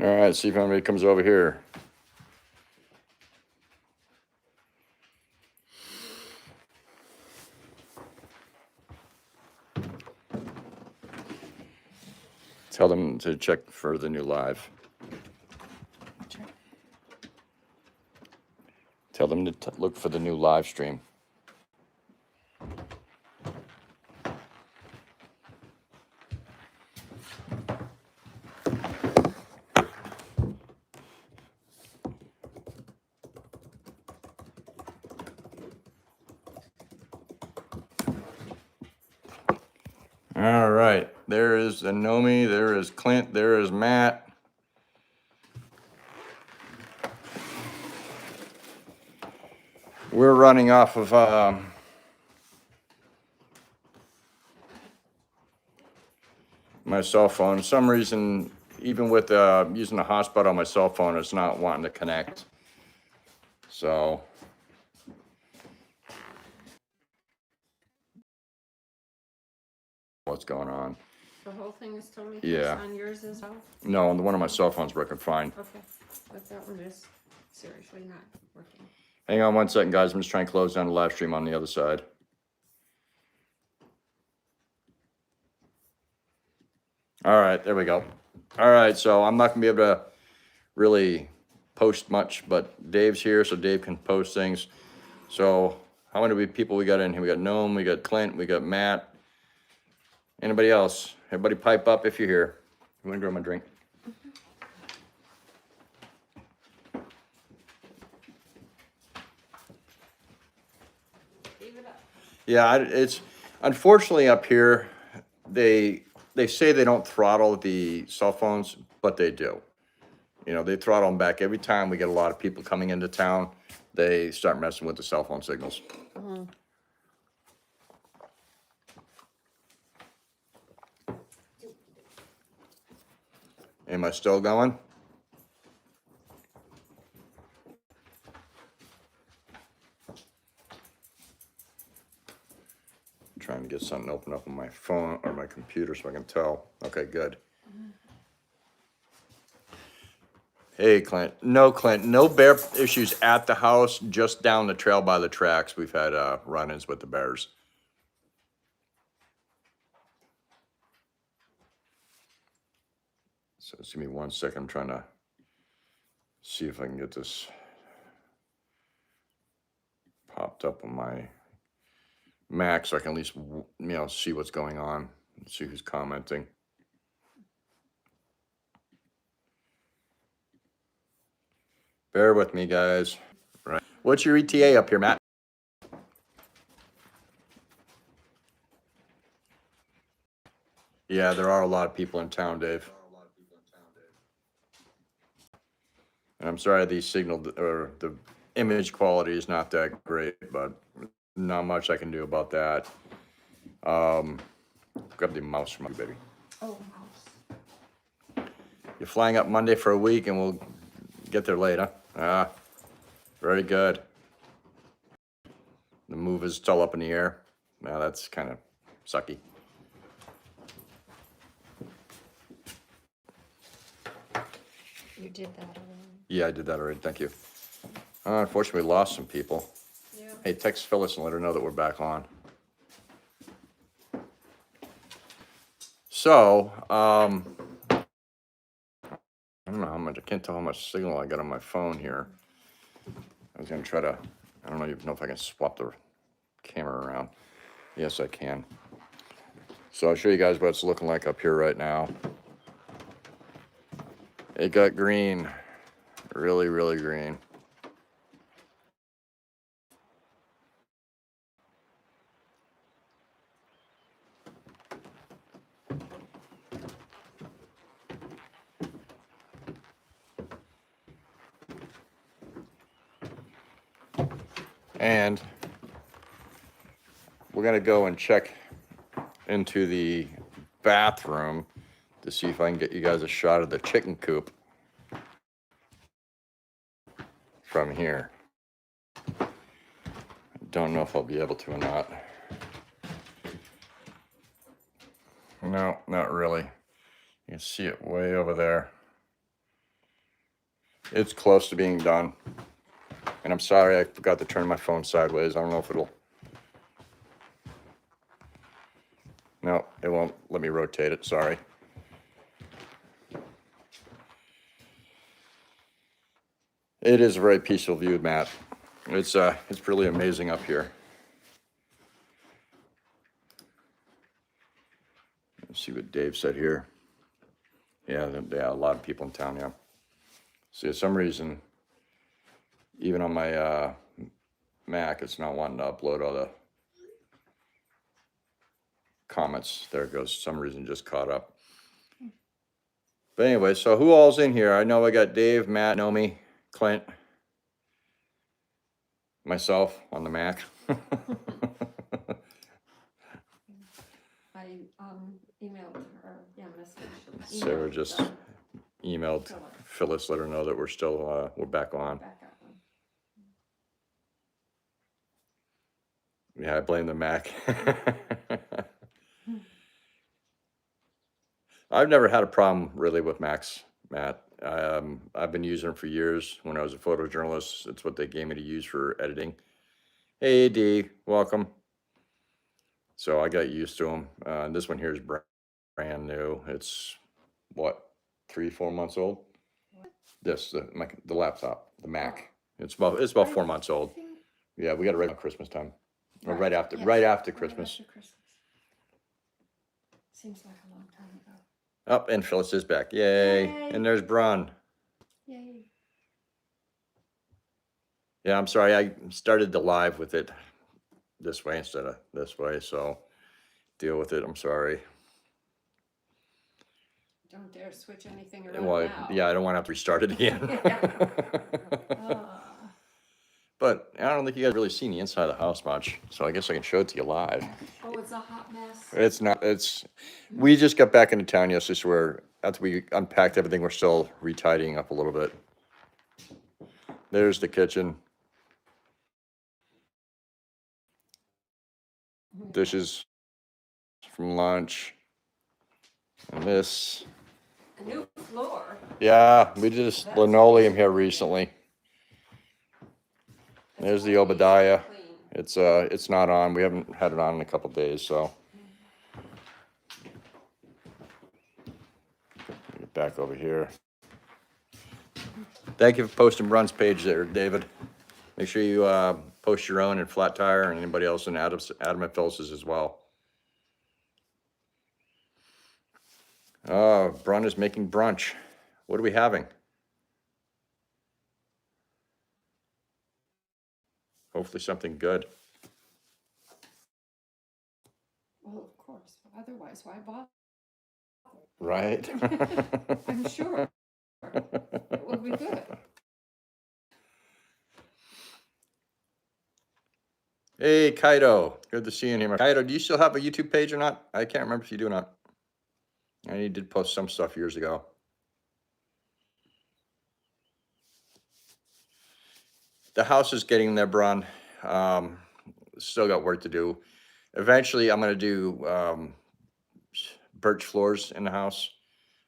All right, see if anybody comes over here. Tell them to check for the new live. Tell them to look for the new live stream. All right, there is Anomi, there is Clint, there is Matt. We're running off of my cell phone. For some reason, even with using a hotspot on my cell phone, it's not wanting to connect. So what's going on? The whole thing is totally Yeah. fixed on yours as well? No, the one on my cell phone's working fine. Okay, but that one is seriously not working. Hang on one second, guys. I'm just trying to close down the live stream on the other side. All right, there we go. All right, so I'm not gonna be able to really post much, but Dave's here, so Dave can post things. So how many people we got in here? We got Gnome, we got Clint, we got Matt. Anybody else? Everybody pipe up if you're here. You wanna grab my drink? Leave it up. Yeah, it's unfortunately up here, they say they don't throttle the cell phones, but they do. You know, they throttle them back every time we get a lot of people coming into town. They start messing with the cell phone signals. Am I still going? Trying to get something open up on my phone or my computer so I can tell. Okay, good. Hey, Clint. No, Clint. No bear issues at the house. Just down the trail by the tracks, we've had run-ins with the bears. So just give me 1 second. I'm trying to see if I can get this popped up on my Mac so I can at least, see what's going on and see who's commenting. Bear with me, guys. Right. What's your ETA up here, Matt? Yeah, there are a lot of people in town, Dave. And I'm sorry the signal or the image quality is not that great, but not much I can do about that. Grab the mouse from you, baby. Oh, mouse. You're flying up Monday for a week and we'll get there late, huh? Ah, very good. The move is still up in the air. Now that's kind of sucky. You did that already. Yeah, I did that already. Thank you. Unfortunately, we lost some people. Yeah. Hey, text Phyllis and let her know that we're back on. So, I don't know how much, I can't tell how much signal I got on my phone here. I was gonna try to, I don't even know if I can swap the camera around. Yes, I can. So I'll show you guys what it's looking like up here right now. It got green, really, really green. And we're gonna go and check into the bathroom to see if I can get you guys a shot of the chicken coop from here. I don't know if I'll be able to or not. No, not really. You can see it way over there. It's close to being done. And I'm sorry, I forgot to turn my phone sideways. I don't know if it'll. No, it won't let me rotate it. Sorry. It is a very peaceful view, Matt. It's really amazing up here. Let's see what Dave said here. Yeah, a lot of people in town, yeah. See, for some reason, even on my Mac, it's not wanting to upload all the comments. There it goes. For some reason, just caught up. But anyway, so who all's in here? I know I got Dave, Matt, Nomi, Clint, myself on the Mac. I emailed her, yeah, messaged. Sarah emailed, just emailed Phyllis, let her know that we're still, we're back on. back up. Yeah, I blame the Mac. I've never had a problem really with Macs, Matt. I've been using them for years. When I was a photojournalist, it's what they gave me to use for editing. Hey, D, welcome. So I got used to them. This one here is brand new. It's what, 3-4 months old? This, the laptop, the Mac. It's about 4 months old. Yeah, we got it right on Christmas time. Or right after Christmas. Right after Christmas. Seems like a long time ago. Oh, and Phyllis is back. Yay. And there's Bron. Yay. Yeah, I'm sorry. I started the live with it this way instead of this way, so deal with it. I'm sorry. Don't dare switch anything around Well, now. yeah, I don't want to have to restart it again. But I don't think you guys really seen the inside of the house much, so I guess I can show it to you live. Oh, it's a hot mess. It's not, we just got back into town yesterday, so after we unpacked everything, we're still retidying up a little bit. There's the kitchen. Dishes from lunch. And this. A new floor. Yeah, we did this linoleum here recently. There's the Obadiah. It's not on. We haven't had it on in a couple days, so. Get back over here. Thank you for posting Brun's page there, David. Make sure you post your own in Flat Tire and anybody else in Adam and Phyllis's as well. Oh, Brun is making brunch. What are we having? Hopefully something good. Well, of course. Otherwise, why bother? Right? I'm sure it will be good. Hey, Kaido. Good to see you in here. Kaido, do you still have a YouTube page or not? I can't remember if you do or not. I know you did post some stuff years ago. The house is getting there, Bron. Still got work to do. Eventually, I'm going to do birch floors in the house,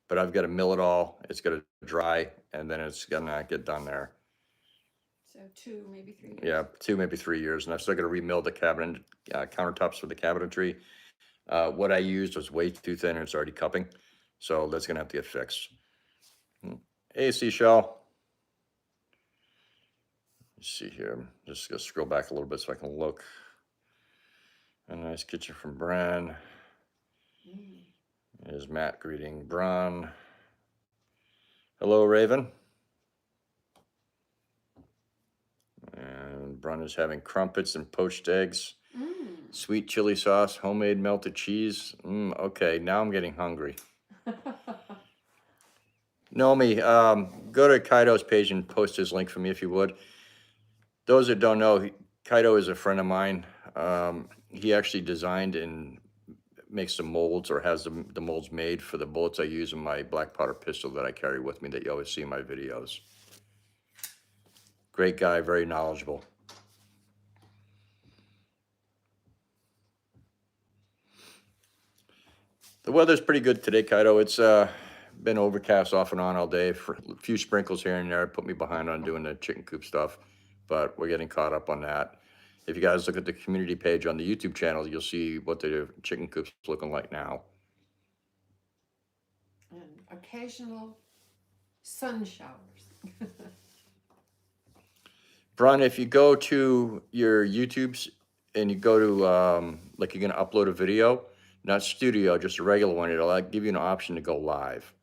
but I've got to mill it all. It's going to dry, and then it's going to get done there. So 2, maybe 3 years. Yeah, 2, maybe 3 years, and I've still got to remill the cabinet countertops for the cabinetry. What I used was way too thin, and it's already cupping, so that's going to have to get fixed. Hey, Seashell. Let's see here. I'm just going to scroll back a little bit so I can look. A nice kitchen from Bran. There's Matt greeting Bron. Hello, Raven. And Bron is having crumpets and poached eggs. Sweet chili sauce, homemade melted cheese. Okay, now I'm getting hungry. Nomi, go to Kaido's page and post his link for me if you would. Those that don't know, Kaido is a friend of mine. He actually designed and makes the molds, or has the molds made for the bullets I use in my black powder pistol that I carry with me that you always see in my videos. Great guy, very knowledgeable. The weather's pretty good today, Kaido. It's been overcast off and on all day. For a few sprinkles here and there put me behind on doing the chicken coop stuff, but we're getting caught up on that. If you guys look at the community page on the YouTube channel, you'll see what the chicken coop's looking like now. And occasional sun showers. Brian, if you go to your YouTubes and you go to, like you're gonna upload a video, not studio, just a regular one, it'll like give you an option to go live.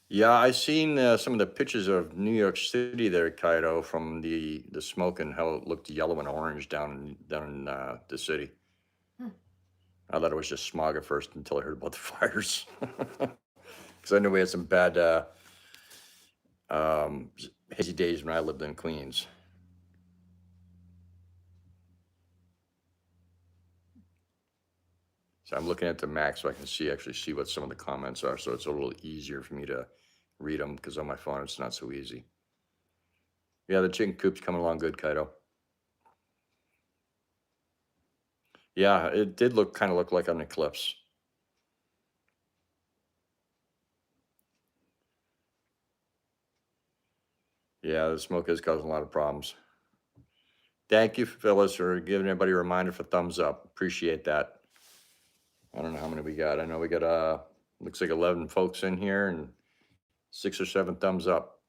Yeah, I seen some of the pictures of New York City there, Kaido, from the smoke and how it looked yellow and orange down in the city. I thought it was just smog at first until I heard about the fires. Because I knew we had some bad hazy days when I lived in Queens. So I'm looking at the map so I can actually see what some of the comments are. So it's a little easier for me to read them because on my phone it's not so easy. Yeah, the chicken coop's coming along good, Kaido. Yeah, it did kind of look like an eclipse. Yeah, the smoke is causing a lot of problems. Thank you, Phyllis, for giving everybody a reminder for thumbs up. Appreciate that. I don't know how many we got. I know we got looks like 11 folks in here and 6 or 7 thumbs up.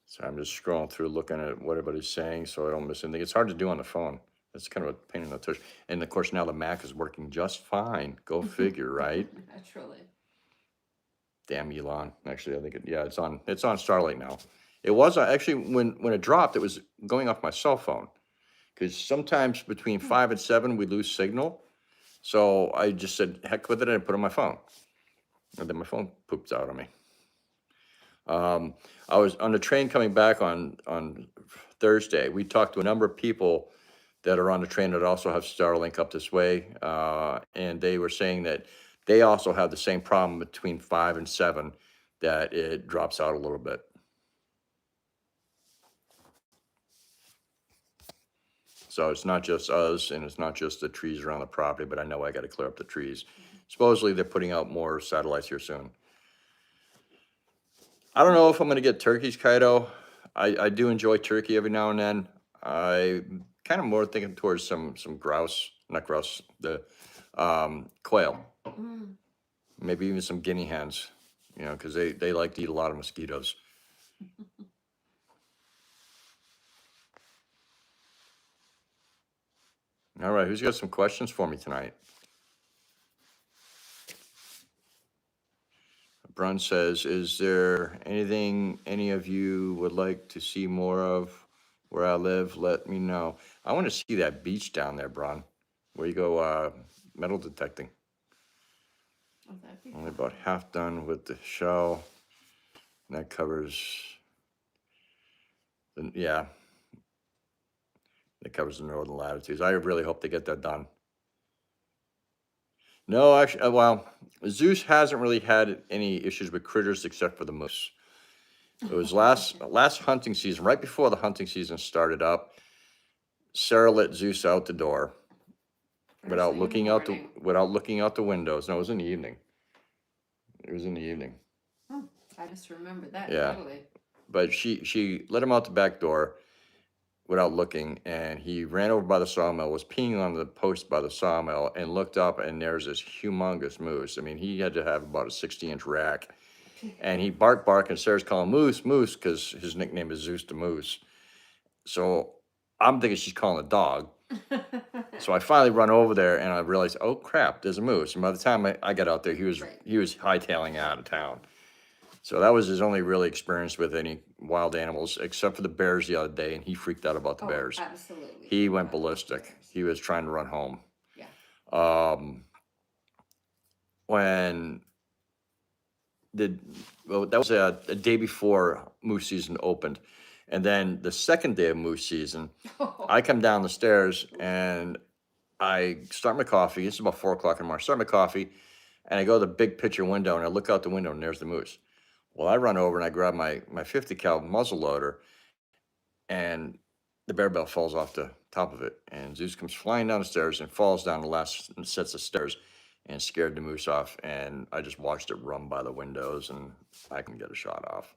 So I'm just scrolling through looking at what everybody's saying so I don't miss anything. It's hard to do on the phone. It's kind of a pain in the tush. And of course, now the Mac is working just fine. Go figure, right? Naturally. Damn Elon. Actually, I think it's on Starlight now. It was actually when it dropped, it was going off my cell phone. Because sometimes between 5 and 7 we lose signal. So I just said, heck with it, and put it on my phone. And then my phone poops out on me. I was on the train coming back on Thursday. We talked to a number of people that are on the train that also have Starlink up this way. And they were saying that they also have the same problem between 5 and 7, that it drops out a little bit. So it's not just us and it's not just the trees around the property, but I know I got to clear up the trees. Supposedly they're putting out more satellites here soon. I don't know if I'm going to get turkeys, Kaido. I do enjoy turkey every now and then. I kind of more thinking towards some grouse, not grouse, the quail. Maybe even some guinea hens, because they like to eat a lot of mosquitoes. All right, who's got some questions for me tonight? Brun says, is there anything any of you would like to see more of where I live? Let me know. I want to see that beach down there, Brun, where you go metal detecting. Oh, that'd be Only fun. about half done with the shell. And that covers, yeah, that covers the northern latitudes. I really hope they get that done. No, actually, well, Zeus hasn't really had any issues with critters except for the moose. It was last hunting season, right before the hunting season started up. Sarah let Zeus out the door First without thing in looking morning. out the windows. No, it was in the evening. It was in the evening. I just remember that Yeah. totally. But she let him out the back door without looking, and he ran over by the sawmill, was peeing on the post by the sawmill, and looked up, and there's this humongous moose. I mean, he had to have about a 60-inch rack. And he bark, and Sarah's calling Moose, because his nickname is Zeus the Moose. So I'm thinking she's calling a dog. So I finally run over there and I realized, oh crap, there's a moose. And by the time I got out there, he was hightailing out of town. So that was his only really experience with any wild animals, except for the bears the other day, and he freaked out about the bears. Absolutely. He went ballistic. He was trying to run home. Yeah. When that was a day before moose season opened. And then the second day of moose season, I come down the stairs and I start my coffee. It's about 4 o'clock in the morning. Start my coffee and I go to the big picture window and I look out the window and there's the moose. Well, I run over and I grab my 50 cal muzzle loader and the barbell falls off the top of it, and Zeus comes flying down the stairs and falls down the last sets of stairs and scared the moose off, and I just watched it run by the windows, and I can get a shot off.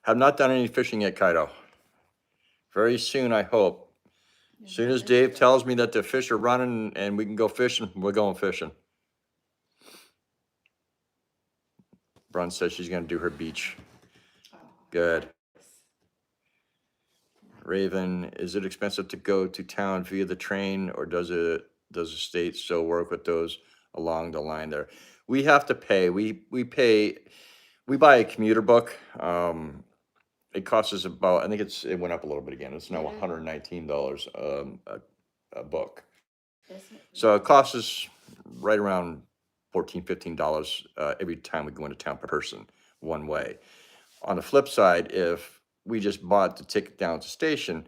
Have not done any fishing yet, Kaido. Very soon, I hope. As soon as Dave tells me that the fish are running and we can go fishing, we're going fishing. Brun says she's gonna do her beach. Good. Raven, is it expensive to go to town via the train, or does the state still work with those along the line there? We have to pay. We buy a commuter book. It costs us about, I think it went up a little bit again. It's now $119 a book. So it costs us right around $14, $15 every time we go into town per person, one way. On the flip side, if we just bought the ticket down at the station,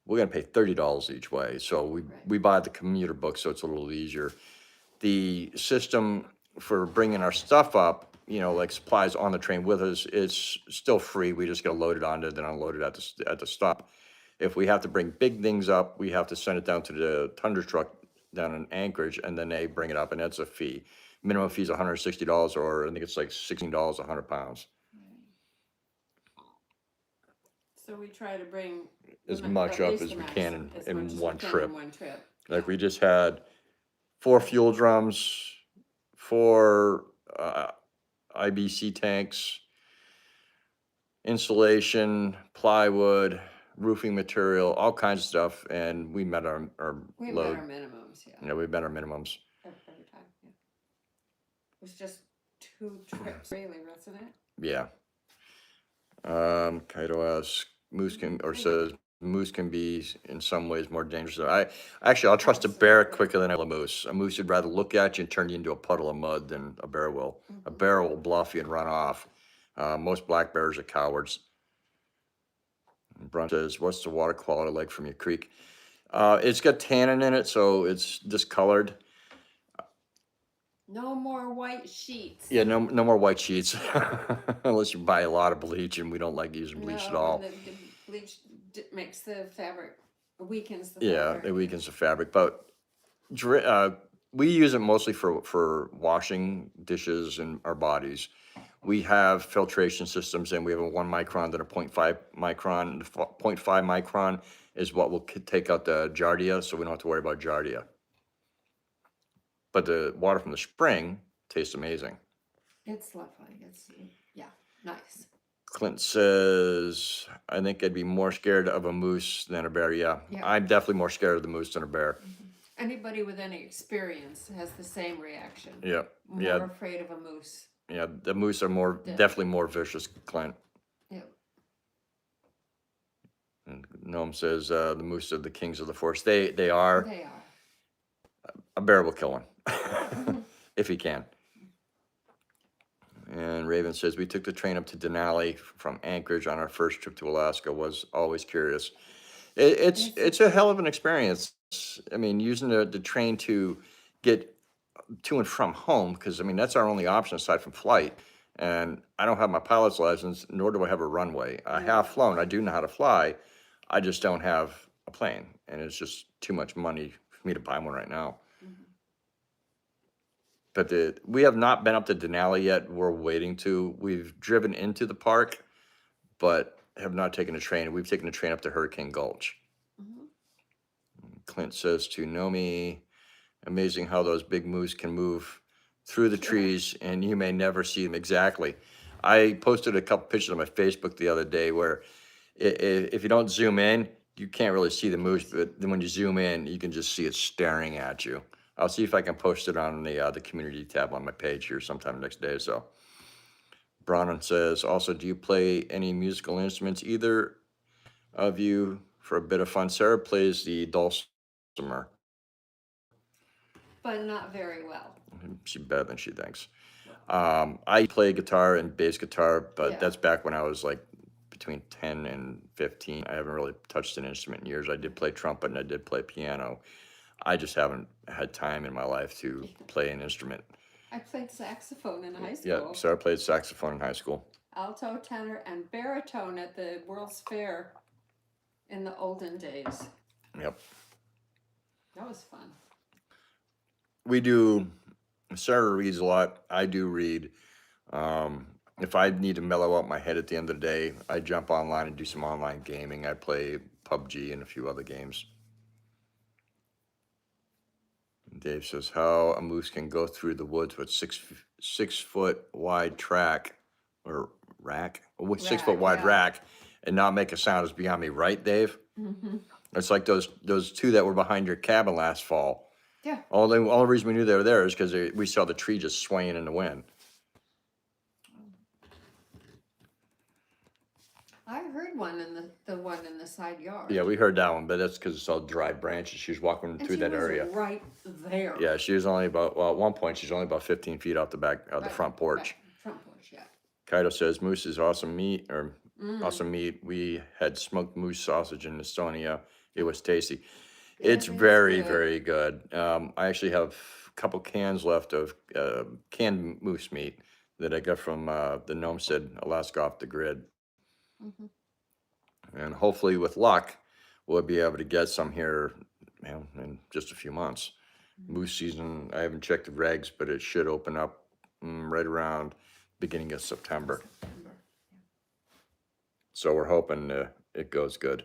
we're gonna pay $30 each way. So we buy the commuter book, so it's a little easier. The system for bringing our stuff up, you know, like supplies on the train with us, is still free. We just gotta load it onto it, then unload it at the stop. If we have to bring big things up, we have to send it down to the tundra truck down in Anchorage, and then they bring it up, and that's a fee. Minimum fee is $160, or I think it's like $16 100 pounds. So we try to bring As the much at up least as the we max, can as in much as we one can trip. in one trip. Like we just had 4 fuel drums, 4 IBC tanks, insulation, plywood, roofing material, all kinds of stuff, and we met our We met load. our minimums, yeah, You know, we met our minimums. every time, yeah. It was just 2 trips, really, wasn't it? Yeah. Kaido asks, moose can, or says, moose can be in some ways more dangerous. I'll trust a bear quicker than a moose. A moose would rather look at you and turn you into a puddle of mud than a bear will. A bear will bluff you and run off. Most black bears are cowards. And Brun says, what's the water quality like from your creek? It's got tannin in it, so it's discolored. No more white sheets. Yeah, no more white sheets, unless you buy a lot of bleach, and we don't like using bleach at all. And the bleach makes the fabric, weakens the Yeah, fabric. it weakens the fabric, but we use it mostly for washing dishes and our bodies. We have filtration systems, and we have a 1 micron and a 0.5 micron. The 0.5 micron is what will take out the giardia, so we don't have to worry about giardia. But the water from the spring tastes amazing. It's lovely, yeah, nice. Clint says, I think I'd be more scared of a moose than a bear. Yeah, I'm definitely more scared of the moose than a bear. Anybody with any experience has the same reaction. Yeah, More afraid of a moose. Yeah, the moose are definitely more vicious, Clint. Yeah. And Noam says, the moose are the kings of the forest. They are. They are. A bear will kill one, if he can. And Raven says, we took the train up to Denali from Anchorage on our first trip to Alaska. Was always curious. It's a hell of an experience. I mean, using the train to get to and from home, because I mean, that's our only option aside from flight. And I don't have my pilot's license, nor do I have a runway. I have flown. I do know how to fly. I just don't have a plane, and it's just too much money for me to buy one right now. But we have not been up to Denali yet. We're waiting to. We've driven into the park, but have not taken a train. We've taken a train up to Hurricane Gulch. Clint says to Nomi, amazing how those big moose can move through the trees, and you may never see them. Exactly. I posted a couple pictures on my Facebook the other day where if you don't zoom in, you can't really see the moose, but then when you zoom in, you can just see it staring at you. I'll see if I can post it on the community tab on my page here sometime next day. So, Bronwyn says, also, do you play any musical instruments? Either of you for a bit of fun? Sarah plays the dulcimer. But not very well. She's better than she thinks. I play guitar and bass guitar, but that's back when I was like between 10 and 15. I haven't really touched an instrument in years. I did play trumpet and I did play piano. I just haven't had time in my life to play an instrument. I played saxophone in high school. Yeah, Sarah played saxophone in high school. alto, tenor, and baritone at the World's Fair in the olden days. Yep. That was fun. We do, Sarah reads a lot. I do read. If I need to mellow out my head at the end of the day, I jump online and do some online gaming. I play PUBG and a few other games. Dave says how a moose can go through the woods with 6 foot wide track or rack, with 6 foot Rack, wide yeah. rack, and not make a sound is beyond me, right, Dave? It's like those two that were behind your cabin last fall. Yeah. All the reason we knew they were there is because we saw the tree just swaying in the wind. I heard one in the one in the side yard. Yeah, we heard that one, but that's because it's all dry branches. She was walking and through she that was area. right there. Yeah, she was only about, well, at one point, she's only about 15 feet off the back of the Right, front porch. right, front porch, yeah. Kaito says moose is awesome meat, or awesome meat. We had smoked moose sausage in Estonia. It was tasty. It's It is very, good. very good. I actually have a couple cans left of canned moose meat that I got from the Nomestead, Alaska, off the grid. And hopefully, with luck, we'll be able to get some here, in just a few months. Moose season, I haven't checked the regs, but it should open up right around beginning of September. September, So we're hoping it goes good.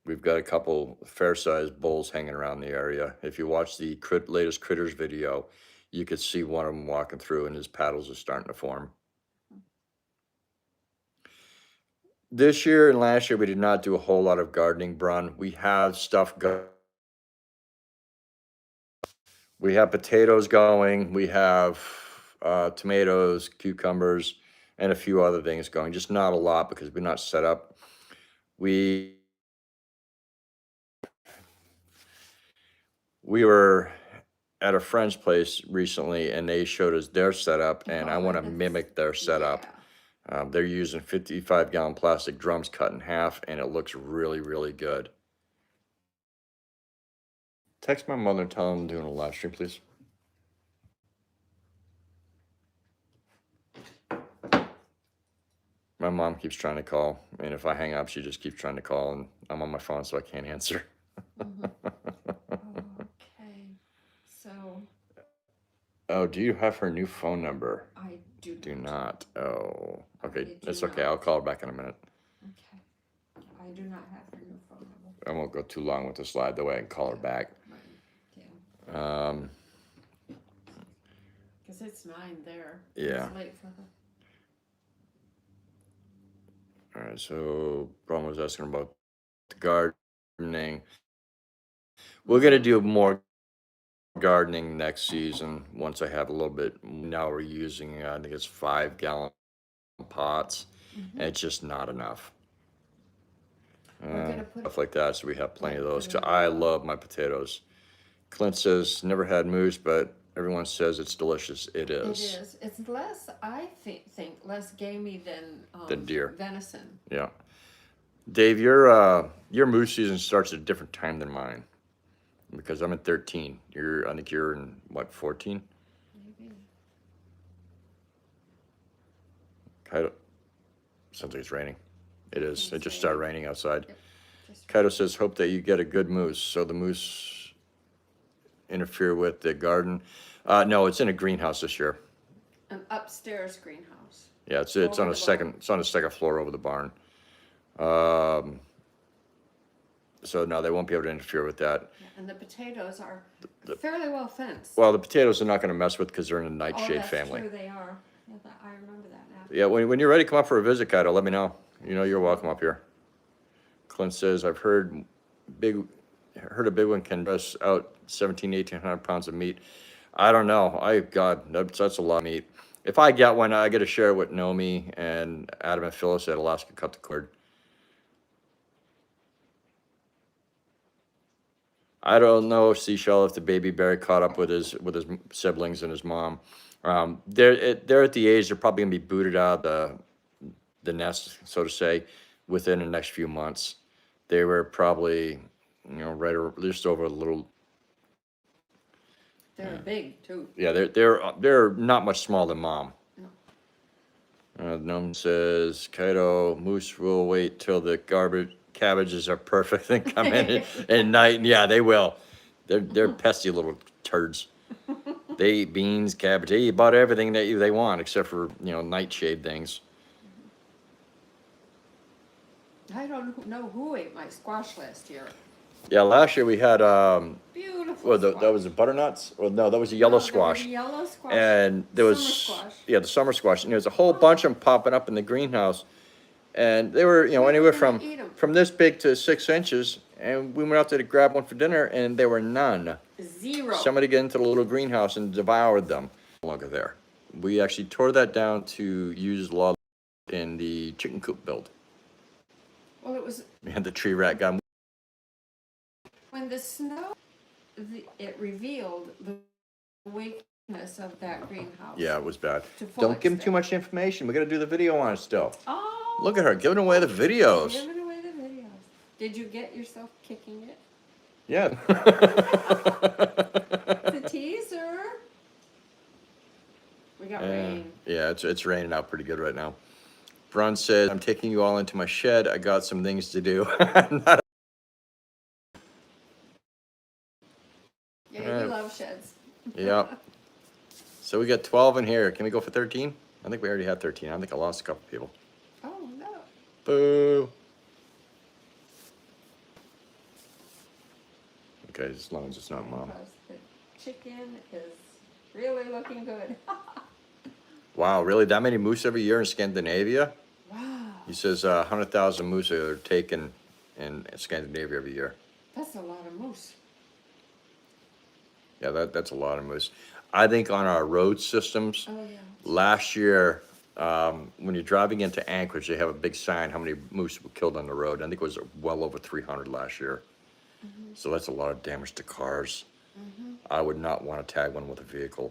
We've got a couple fair-sized bulls hanging around the area. If you watch the latest Critters video, you could see one of them walking through and his paddles are starting to form. This year and last year, we did not do a whole lot of gardening, Brun. We have stuff going. We have potatoes going. We have tomatoes, cucumbers, and a few other things going. Just not a lot because we're not set up. We were at a friend's place recently, and they showed us their setup, and I Oh, want to it's- mimic their setup. They're using 55-gallon plastic drums cut in half, and it looks really, really good. Text my mother and tell them I'm doing a live stream, please. My mom keeps trying to call, and if I hang up, she just keeps trying to call, and I'm on my phone, so I can't answer. Okay, so Oh, do you have her new phone number? I do Do not. not. Oh, okay. I do That's okay. not. I'll call her back in a minute. Okay, I do not have her new phone number. I won't go too long with the slide, that way I can call her back. Right, yeah, Um, because it's 9 there. Yeah. It's late for her. all right, so Brian was asking about the gardening. We're gonna do more gardening next season once I have a little bit. Now we're using, I think it's 5-gallon pots, and it's just not enough. We're gonna put- Stuff like that, so we have plenty of Like, those. put 'Cause it in I the- love my potatoes. Clint says never had moose, but everyone says it's delicious. It It is. is. It's less, I think, less gamey than deer. venison. Yeah. Dave, your moose season starts at a different time than mine because I'm in 13. I think you're in what, 14? Maybe. Sounds like it's raining. It is. It It's just started raining. raining outside. Yep. Just Kaito says, hope that you get a good moose. So the moose interfere with the garden. No, it's in a greenhouse this year. an upstairs greenhouse. Yeah, it's Over on the a barn. second. It's on the second floor over the barn. So no, they won't be able to interfere with that. Yeah, and the potatoes are fairly well fenced. Well, the potatoes are not going to mess with because they're in a Oh, nightshade that's family. true, they are. Yeah, I remember that now. Yeah, when you're ready to come up for a visit, Kaito, let me know. You know you're welcome up here. Clint says, I've heard a big one can dress out 1,800 pounds of meat. I don't know. God, that's a lot of meat. If I get one, I get to share it with Nomi and Adam and Phyllis at Alaska Cut the Cord. I don't know, Seashell, if the baby bear caught up with his siblings and his mom. They're at the age they're probably gonna be booted out of the nest, so to say, within the next few months. They were probably, just over a little. They're big too. Yeah, they're not much smaller than mom. No. Gnome says, Kaido, moose will wait till the cabbages are perfect and come in at night. And yeah, they will. They're pesky little turds. They eat beans, cabbage. They eat about everything that they want, except for, nightshade things. I don't know who ate my squash last year. Yeah, last year we had, Beautiful well, squash. that was the butternuts? Well, no, that was the yellow No, there squash. was yellow squash. And there was, Summer squash. yeah, the summer squash. And there was a whole bunch of them popping up in the greenhouse. And they were, anywhere gonna eat 'em. from this big to 6 inches. And we went out there to grab one for dinner, and there were none. Zero. Somebody got into the little greenhouse and devoured them. No longer there. We actually tore that down to use log in the chicken coop build. Well, it was And the tree rat got. when the snow, it revealed the weakness of that greenhouse. Yeah, it was bad. To full Don't give them too extent. much information. We got to do the video on it still. Oh. Look at her giving away the videos. Giving away the videos. Did you get yourself kicking it? Yeah. The teaser. We got rain. Yeah, it's raining out pretty good right now. Brun says, I'm taking you all into my shed. I got some things to do. Yeah, you love sheds. Yeah. So we got 12 in here. Can we go for 13? I think we already had 13. I think I lost a couple people. Oh no. Boo. Okay, as long as it's not mom. Because the chicken is really looking good. Wow, really? That many moose every year in Scandinavia? Wow. He says 100,000 moose are taken in Scandinavia every year. That's a lot of moose. Yeah, that's a lot of moose. I think on our road systems, Oh yeah. last year, when you're driving into Anchorage, they have a big sign how many moose were killed on the road. I think it was well over 300 last year. So that's a lot of damage to cars. I would not want to tag one with a vehicle,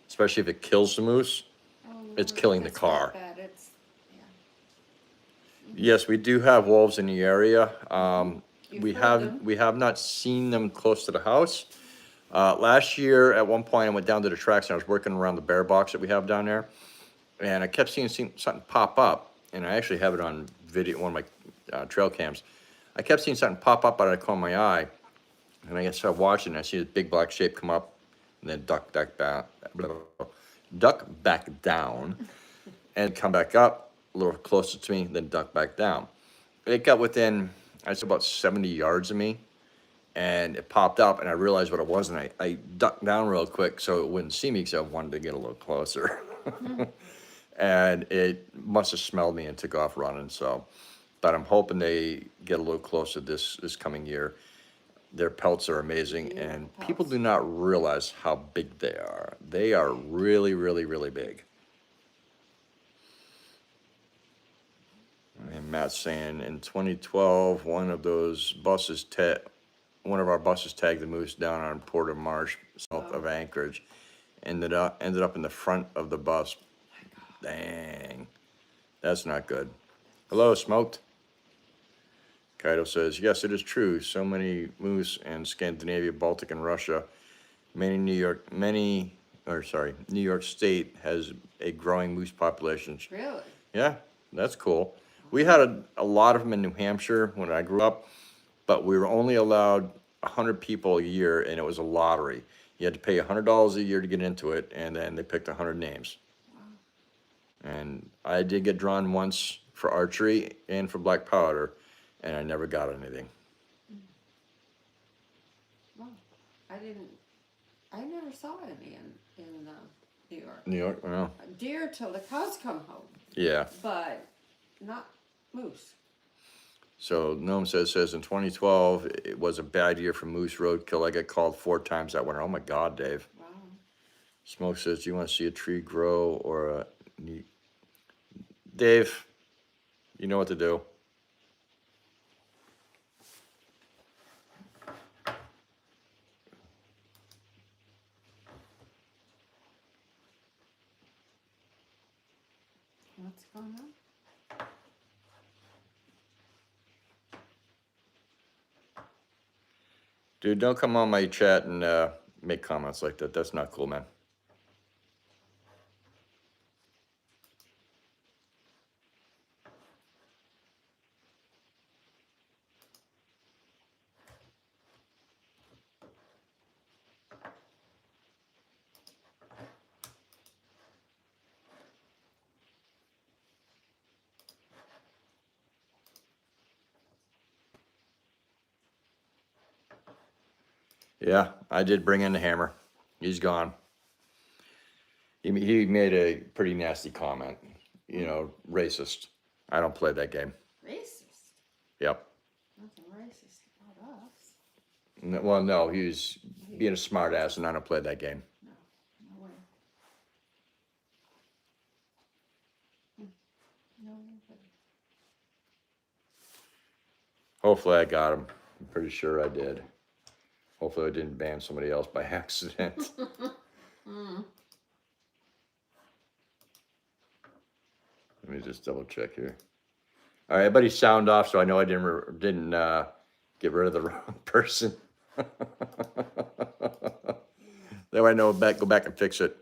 especially if it kills the moose. Oh, It's no, killing the it's car. not bad. It's, yeah. Yes, we do have wolves in the area. You've We heard them. we have not seen them close to the house. Last year, at one point, I went down to the tracks and I was working around the bear box that we have down there. And I kept seeing something pop up, and I actually have it on video, one of my trail cams. I kept seeing something pop up out of the corner of my eye, and I started watching, and I see this big black shape come up, and then duck back down, and come back up a little closer to me, then duck back down. It got within, I'd say about 70 yards of me, and it popped up, and I realized what it was, and I ducked down real quick so it wouldn't see me, because I wanted to get a little closer. And it must have smelled me and took off running, so. But I'm hoping they get a little closer this coming year. Their pelts are amazing, and people do not realize how big they are. They are really, really, really big. And Matt's saying, in 2012, one of our buses tagged the moose down on Porter Marsh, south of Anchorage. Ended up in the front of the bus. Dang, that's not good. Hello, Smoked. Kaido says, yes, it is true. So many moose in Scandinavia, Baltic, and Russia. New York State has a growing moose population. Really? Yeah, that's cool. We had a lot of them in New Hampshire when I grew up, but we were only allowed 100 people a year, and it was a lottery. You had to pay $100 a year to get into it, and then they picked 100 names. Wow. And I did get drawn once for archery and for black powder, and I never got anything. Well, I never saw any in New York. New York, well, Deer till the cows come home, yeah. but not moose. So Gnome says in 2012, it was a bad year for moose roadkill. I got called 4 times that winter. Oh my God, Dave. Wow. Smoke says, do you want to see a tree grow or a... Dave, you know what to do. What's going on? Dude, don't come on my chat and make comments like that. That's not cool, man. Yeah, I did bring in the hammer. He's gone. He made a pretty nasty comment. You know, racist. I don't play that game. Racist. Yep. Nothing racist about us. Well, no, he was being a smart ass, and I don't play that game. No, no way. No way. Hopefully, I got him. I'm pretty sure I did. Hopefully, I didn't ban somebody else by accident. Let me just double check here. All right, everybody sound off, so I know I didn't get rid of the wrong person. That way I know go back and fix it.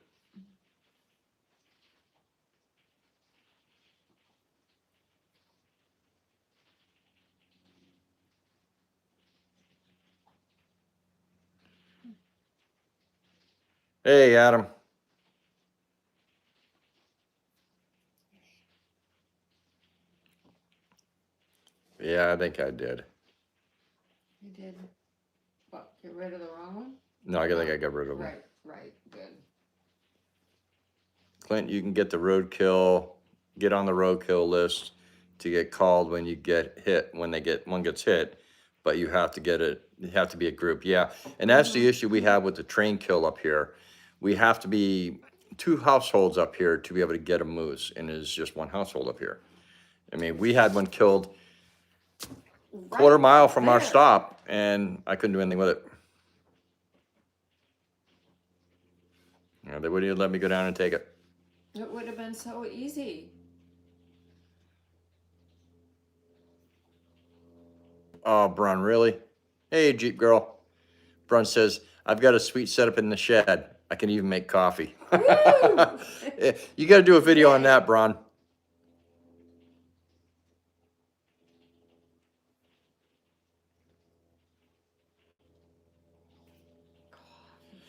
Hey, Adam. Yeah, I think I did. You did what? Get rid of the wrong one? No, I think I got rid of them. Right, good. Clint, you can get the roadkill, get on the roadkill list to get called when you get hit, when one gets hit, but you have to get it, you have to be a group. Yeah, and that's the issue we have with the train kill up here. We have to be 2 households up here to be able to get a moose, and it's just 1 household up here. I mean, we had one killed quarter mile from our stop, and I couldn't do anything with it. You know, they wouldn't even let me go down and take it. It would have been so easy. Oh, Brun, really? Hey, Jeep girl. Brun says, I've got a sweet setup in the shed. I can even make coffee. You got to do a video on that, Brun.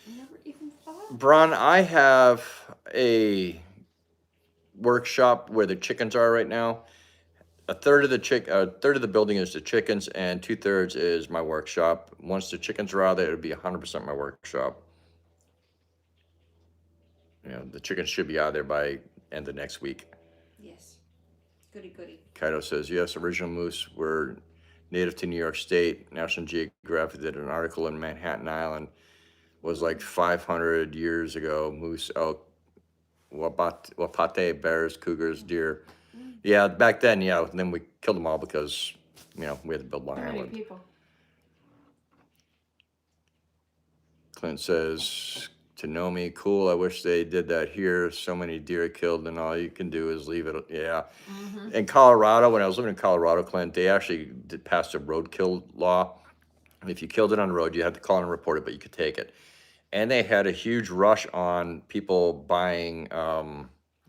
Never even thought. Brun, I have a workshop where the chickens are right now. A third of the building is the chickens, and 2/3 is my workshop. Once the chickens are out there, it'll be 100% my workshop. You know, the chickens should be out there by end of next week. Yes. Goody. Kaido says, yes, original moose were native to New York State. National Geographic did an article in Manhattan Island. Was like 500 years ago. Moose, elk, wapate, bears, cougars, deer. Yeah, back then, yeah. Then we killed them all because, you know, we had to build Long How many Island. people? Clint says, to know me, cool. I wish they did that here. So many deer killed, and all you can do is leave it. Yeah. In Colorado, when I was living in Colorado, Clint, they actually did pass a roadkill law. And if you killed it on the road, you had to call and report it, but you could take it. And they had a huge rush on people buying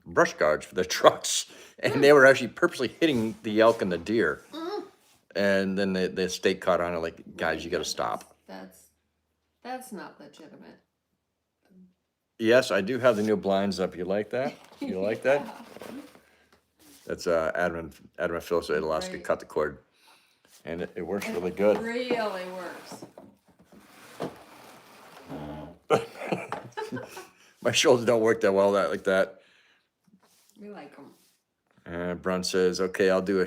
brush guards for their trucks. And they were actually purposely hitting the elk and the deer. And then the state caught on it, like, guys, you got to stop. That's not legitimate. Yes, I do have the new blinds up. You like that? You like that? That's Adam and Phil said Alaska cut the cord. And it works really good. It really works. My shoulders don't work that well like that. We like them. Brun says, okay, I'll do a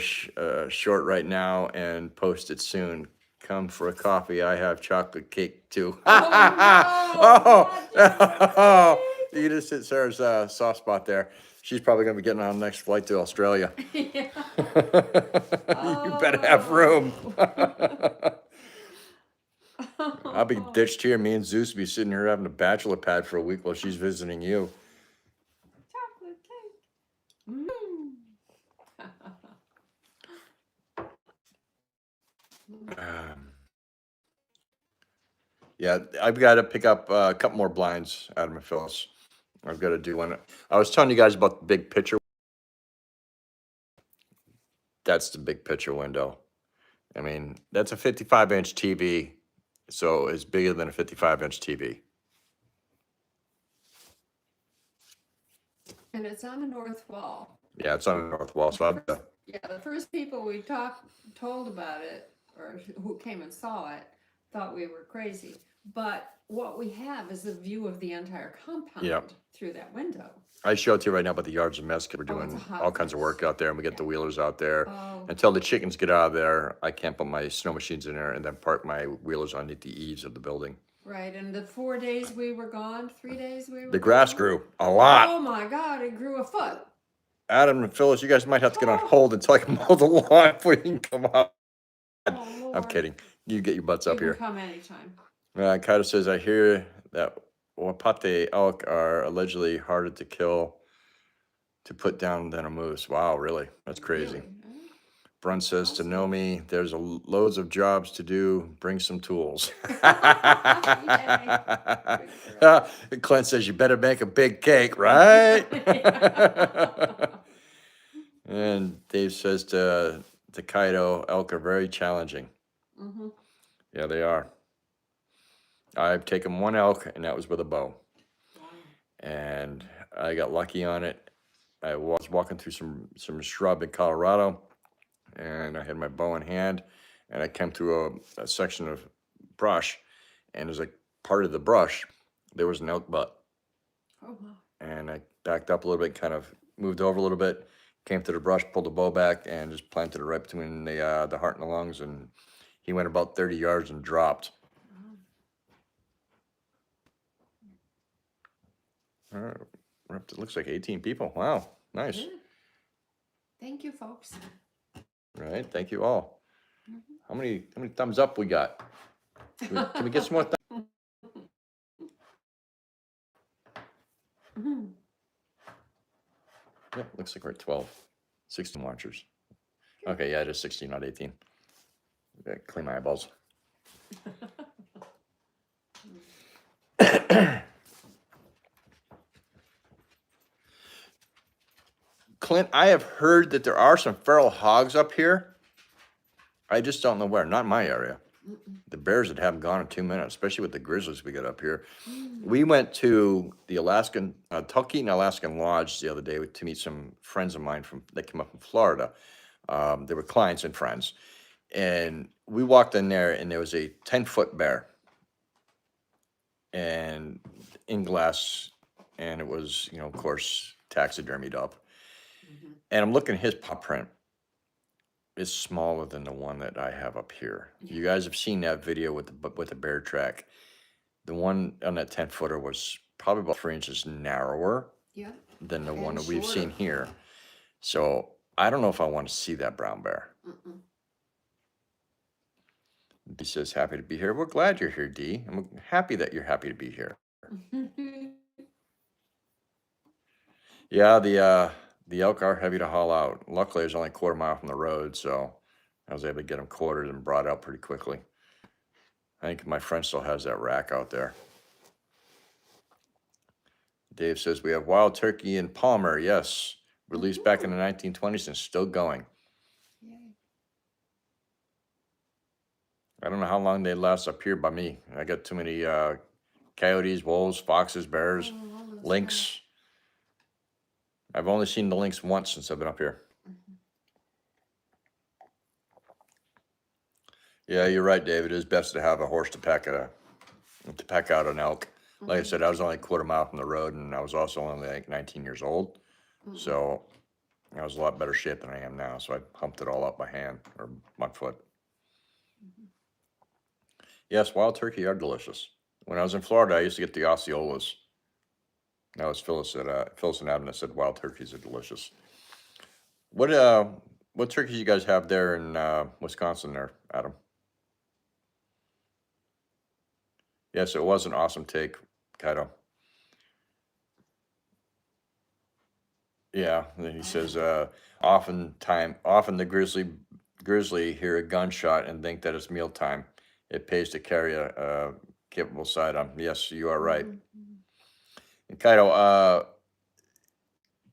short right now and post it soon. Come for a coffee. I have chocolate cake too. Oh, you just hit Sarah's soft spot there. She's probably going to be getting on the next flight to Australia. Yeah. You better have room. I'll be ditched here. Me and Zeus will be sitting here having a bachelor pad for a week while she's visiting you. Chocolate cake. Yeah, I've got to pick up a couple more blinds out of my Phyllis. I've got to do one. I was telling you guys about the big picture. That's the big picture window. I mean, that's a 55-inch TV, so it's bigger than a 55-inch TV. And it's on the north wall. Yeah, it's on the north wall, so I've got. Yeah, the first people we told about it, or who came and saw it, thought we were crazy. But what we have is a view of the entire compound Yep. through that window. I show it to you right now, but the yard's a mess 'cause we're Oh, it's a doing hot all kinds of mess. work out there, and we get the wheelers out there. Oh, Until the chickens get out of there, I can't put my snow machines in there and then park my wheelers underneath the eaves of the building. right. And the 4 days we were gone, 3 days we were The grass gone, grew a lot. oh my God, it grew a foot. Adam and Phyllis, you guys might have to get on hold until I can mow the lawn before you can come up. Oh, I'm Lord. kidding. You get your butts You up can here. come anytime. Kaito says, I hear that Wapate elk are allegedly harder to kill to put down than a moose. Wow, really? That's crazy. Really? Brun says to Awesome. Nomi, there's loads of jobs to do. Bring some tools. Clint says, you better make a big cake, right? And Dave says to Kaito, elk are very challenging. Mm-hmm. Yeah, they are. I've taken one elk, and that was with a bow. Wow. And I got lucky on it. I was walking through some shrub in Colorado, and I had my bow in hand, and I came through a section of brush, and as a part of the brush, there was an elk butt. Oh, wow. And I backed up a little bit, kind of moved over a little bit, came to the brush, pulled the bow back, and just planted it right between the heart and the lungs, and he went about 30 yards and dropped. We're up to, looks like 18 people. Wow, nice. Good. Thank you, folks. All right, thank you all. How many thumbs up we got? Can we get some more thumbs? Mhm. Yeah, looks like we're at 12. 16 watchers. Okay, yeah, it is 16, not 18. Okay, clean my eyeballs. Clint, I have heard that there are some feral hogs up here. I just don't know where. Not in my area. The bears that haven't gone in 2 minutes, especially with the grizzlies we got up here. We went to the Alaskan, Talkeetna Alaskan Lodge the other day to meet some friends of mine that came up from Florida. They were clients and friends. And we walked in there, and there was a 10-foot bear. And in glass, and it was, of course, taxidermied up. And I'm looking at his paw print. It's smaller than the one that I have up here. You guys have seen that video with the bear track. The one on that 10-footer was probably about 3 inches narrower Yeah. than the And one that we've seen shorter. here. So I don't know if I want to see that brown bear. Mm-mm. D says, happy to be here. We're glad you're here, D. I'm happy that you're happy to be here. Yeah, the elk are heavy to haul out. Luckily, it was only a quarter mile from the road, so I was able to get them quartered and brought out pretty quickly. I think my friend still has that rack out there. Dave says, we have wild turkey in Palmer. Yes, released back in the 1920s and still going. Yay. I don't know how long they last up here by me. I got too many coyotes, wolves, foxes, bears, Oh, all those lynx. I've only seen the lynx once since I've been up here. Yeah, you're right, David. It is best to have a horse to pack out an elk. Like I said, I was only a quarter mile from the road, and I was also only like 19 years old. So I was a lot better shape than I am now. So I pumped it all up by hand or my foot. Yes, wild turkey are delicious. When I was in Florida, I used to get the Osceolas. That was Phyllis and Adam that said wild turkeys are delicious. What turkeys you guys have there in Wisconsin there, Adam? Yes, it was an awesome take, Kaito. Yeah, and then he says, often the grizzly hear a gunshot and think that it's mealtime. It pays to carry a capable sidearm. Yes, you are right. And Kaito,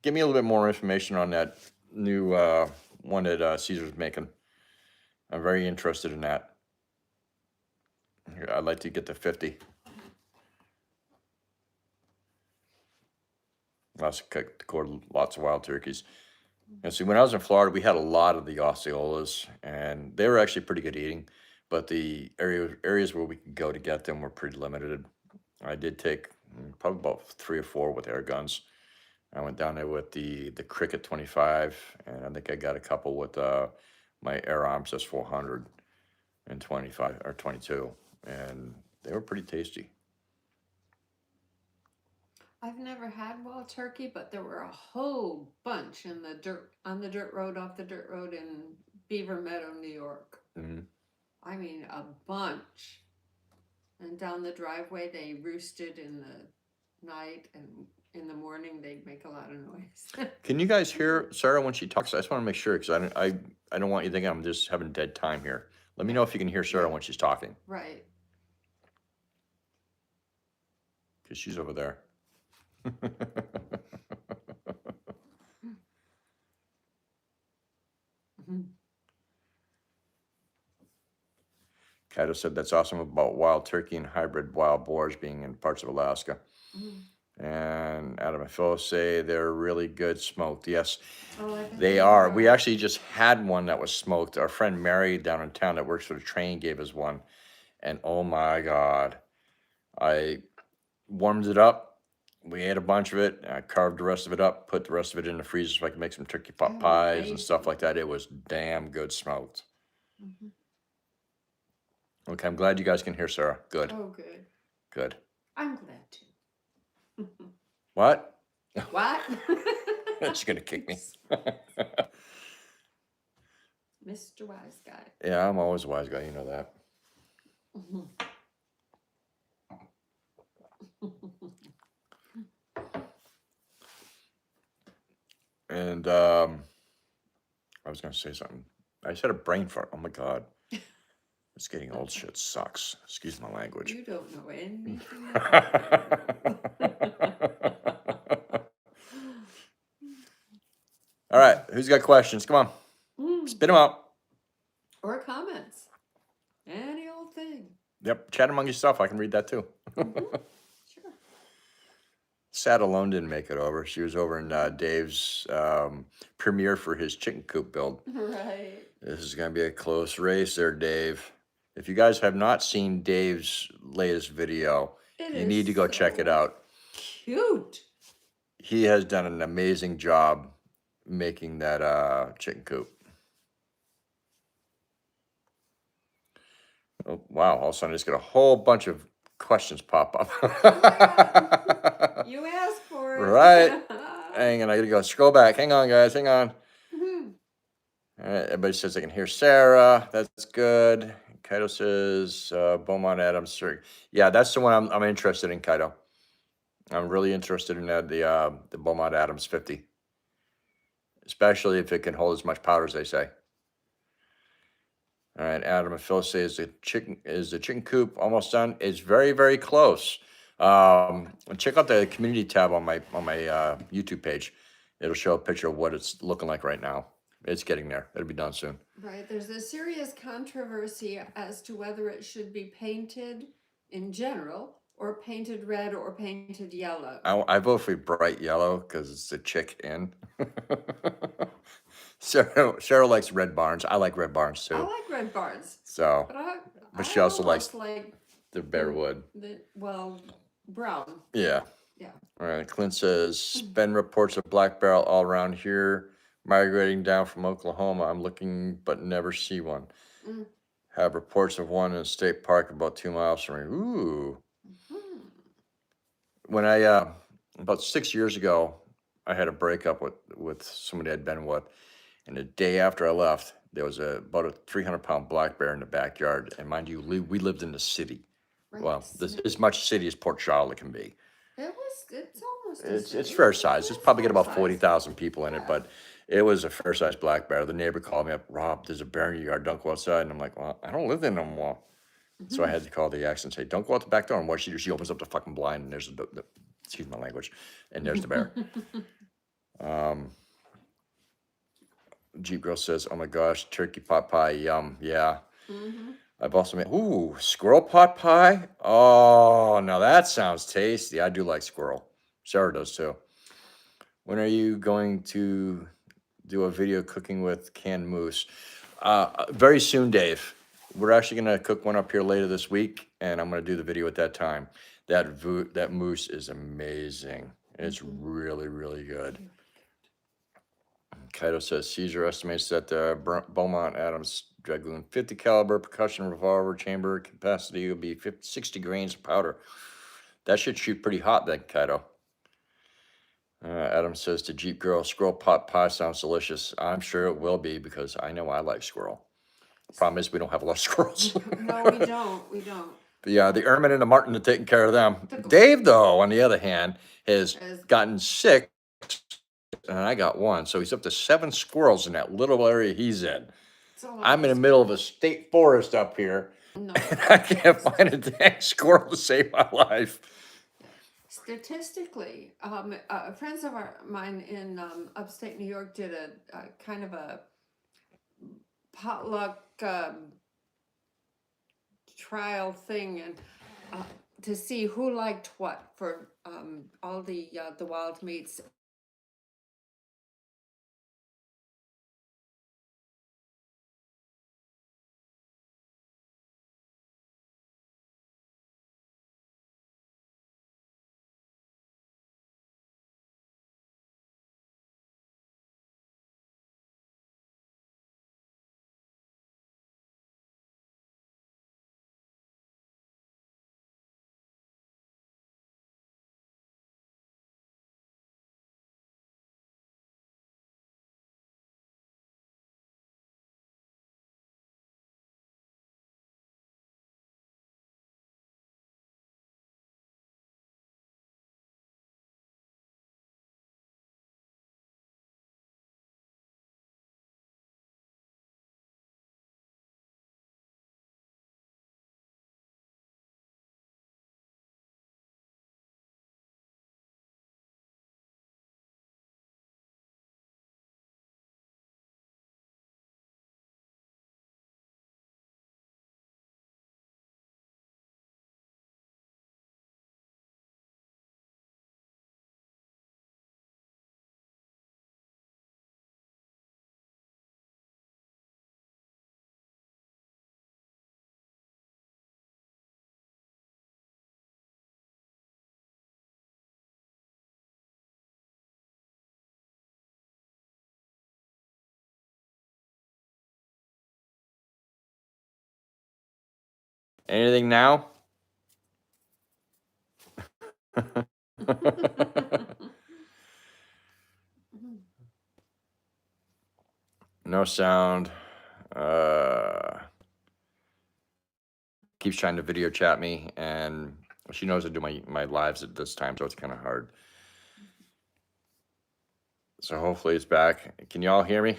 give me a little bit more information on that new one that Caesar's making. I'm very interested in that. I'd like to get to 50. Lots of wild turkeys. And see, when I was in Florida, we had a lot of the Osceolas, and they were actually pretty good eating. but the areas where we could go to get them were pretty limited. I did take probably about 3 or 4 with air guns. I went down there with the Cricket 25, and I think I got a couple with my Air Arms S400 and 25 or 22, and they were pretty tasty. I've never had wild turkey, but there were a whole bunch in the dirt on the dirt road off the dirt road in Beaver Meadow, New York. Mm-hmm. I mean, a bunch. And down the driveway, they roosted in the night, and in the morning, they'd make a lot of noise. Can you guys hear Sarah when she talks? I just want to make sure because I don't want you thinking I'm just having dead time here. Let me know if you can hear Sarah when she's talking Right. because she's over there. Kaito said that's awesome about wild turkey and hybrid wild boars being in parts of Alaska. And Adam and Phil say they're really good smoked. Yes, Oh, I bet they are. We actually just had one that was smoked. Our friend Mary down in town that works for the train gave us one. And oh my God, I warmed it up. We ate a bunch of it. I carved the rest of it up, put the rest of it in the freezer so I could make some turkey pot Oh, pies and stuff amazing. like that. It was damn good smoked. Mhm. Okay, I'm glad you guys can hear Sarah. Good, Oh, good. good. I'm glad too. What? What? She's gonna kick me. Mr. Wise Guy. Yeah, I'm always a wise guy. You know that. And I was gonna say something. I said a brain fart. Oh my God. It's getting old. Shit sucks. Excuse my language. You don't know anything. All right, who's got questions? Come on, spit them out. Or comments. Any old thing. Yep, chat among yourself. I can read that too. Sure. Sad alone didn't make it over. She was over in Dave's premiere for his chicken coop build. Right. This is going to be a close race there, Dave. If you guys have not seen Dave's latest video, you need to go check it out. Cute. He has done an amazing job making that chicken coop. Oh, wow, all of a sudden I just got a whole bunch of questions pop up. You asked for it. Right. Hang on, I gotta go scroll back. Hang on, guys, hang on. All right, everybody says they can hear Sarah. That's good. Kaito says Beaumont Adams. Yeah, that's the one I'm interested in, Kaito. I'm really interested in the Beaumont Adams 50, especially if it can hold as much powder as they say. All right, Adam and Phil say is the chicken coop almost done? It's very, very close. Check out the community tab on my YouTube page. It'll show a picture of what it's looking like right now. It's getting there. It'll be done soon. Right. There's a serious controversy as to whether it should be painted in general or painted red or painted yellow. I vote for bright yellow because it's the chick in. Cheryl likes red barns. I like red barns too. I like red barns. So, But she also likes like the bare wood. Brown. Yeah. Yeah. All right. Clint says, Ben reports of black barrel all around here, migrating down from Oklahoma. I'm looking but never see one. Have reports of one in a state park about 2 miles from me. Ooh. When I, about 6 years ago, I had a breakup with somebody I'd been with. And the day after I left, there was about a 300-pound black bear in the backyard. And mind you, we lived in the city. Right. Well, as much city as Port Charlotte can be. It's almost It's fair size. It's probably got about fair 40,000 people in it, but it was a fair size black bear. The neighbor called me up, Rob, there's a bear in your yard. Don't go outside. And I'm like, well, I don't live there no more. So I had to call the ex and say, don't go out the back door. And what she do? She opens up the fucking blind and there's excuse my language, and there's the bear. Jeep Girl says, oh my gosh, turkey pot pie, yum, yeah. I've also made, squirrel pot pie? Oh, now that sounds tasty. I do like squirrel. Sarah does too. When are you going to do a video cooking with canned moose? Very soon, Dave. we're actually gonna cook one up here later this week, and I'm gonna do the video at that time. That moose is amazing. It's really, really good. Kaito says Caesar estimates that the Beaumont Adams Dragoon 50 caliber percussion revolver chamber capacity will be 60 grains of powder. That should shoot pretty hot then, Kaito. Adam says to Jeep Girl, squirrel pot pie sounds delicious. I'm sure it will be because I know I like squirrel. The problem is we don't have a lot of squirrels. No, we don't. We don't. But yeah, the ermine and the martin are taking care of them. Dave, though, on the other hand, has gotten 6, and I got 1. So he's up to 7 squirrels in that little area he's in. I'm in the middle of a state forest up here, No. and I can't find a dang squirrel to save my life. Statistically, friends of mine in upstate New York did a kind of a potluck trial thing, and to see who liked what for all the wild meats. Anything now? No sound. Keeps trying to video chat me, and she knows I do my lives at this time, so it's kind of hard. So hopefully it's back. Can you all hear me?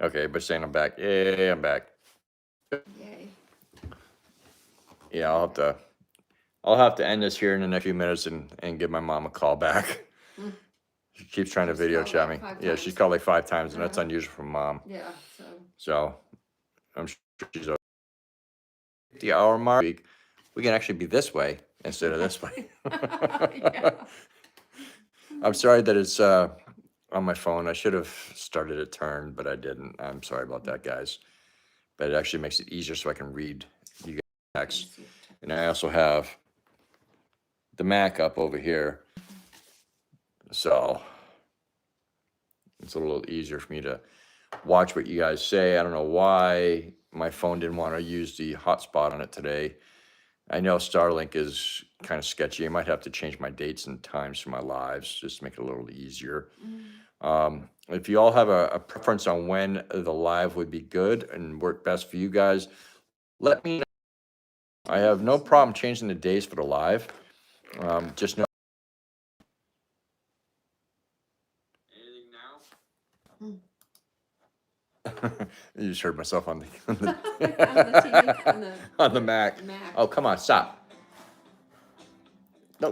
Okay, but saying I'm back. Yay, I'm back. Yay. Yeah, I'll have to end this here in the next few minutes and give my mom a call back. She keeps trying to video called chat me. like 5 Yeah, she's times. called like 5 times, and that's Yeah. unusual for mom. Yeah. So. So I'm sure she's over the hour mark. We can actually be this way instead of this way. Yeah. I'm sorry that it's on my phone. I should have started a turn, but I didn't. I'm sorry about that, guys. But it actually makes it easier so I can read you guys' text. And I also have the Mac up over here. So it's a little easier for me to watch what you guys say. I don't know why my phone didn't want to use the hotspot on it today. I know Starlink is kind of sketchy. I might have to change my dates and times for my lives just to make it a little easier. If you all have a preference on when the live would be good and work best for you guys, let me know. I have no problem changing the days for the live. Just know. Anything now? You just heard myself on the TV, on the Mac. Mac. Oh, come on, stop. No,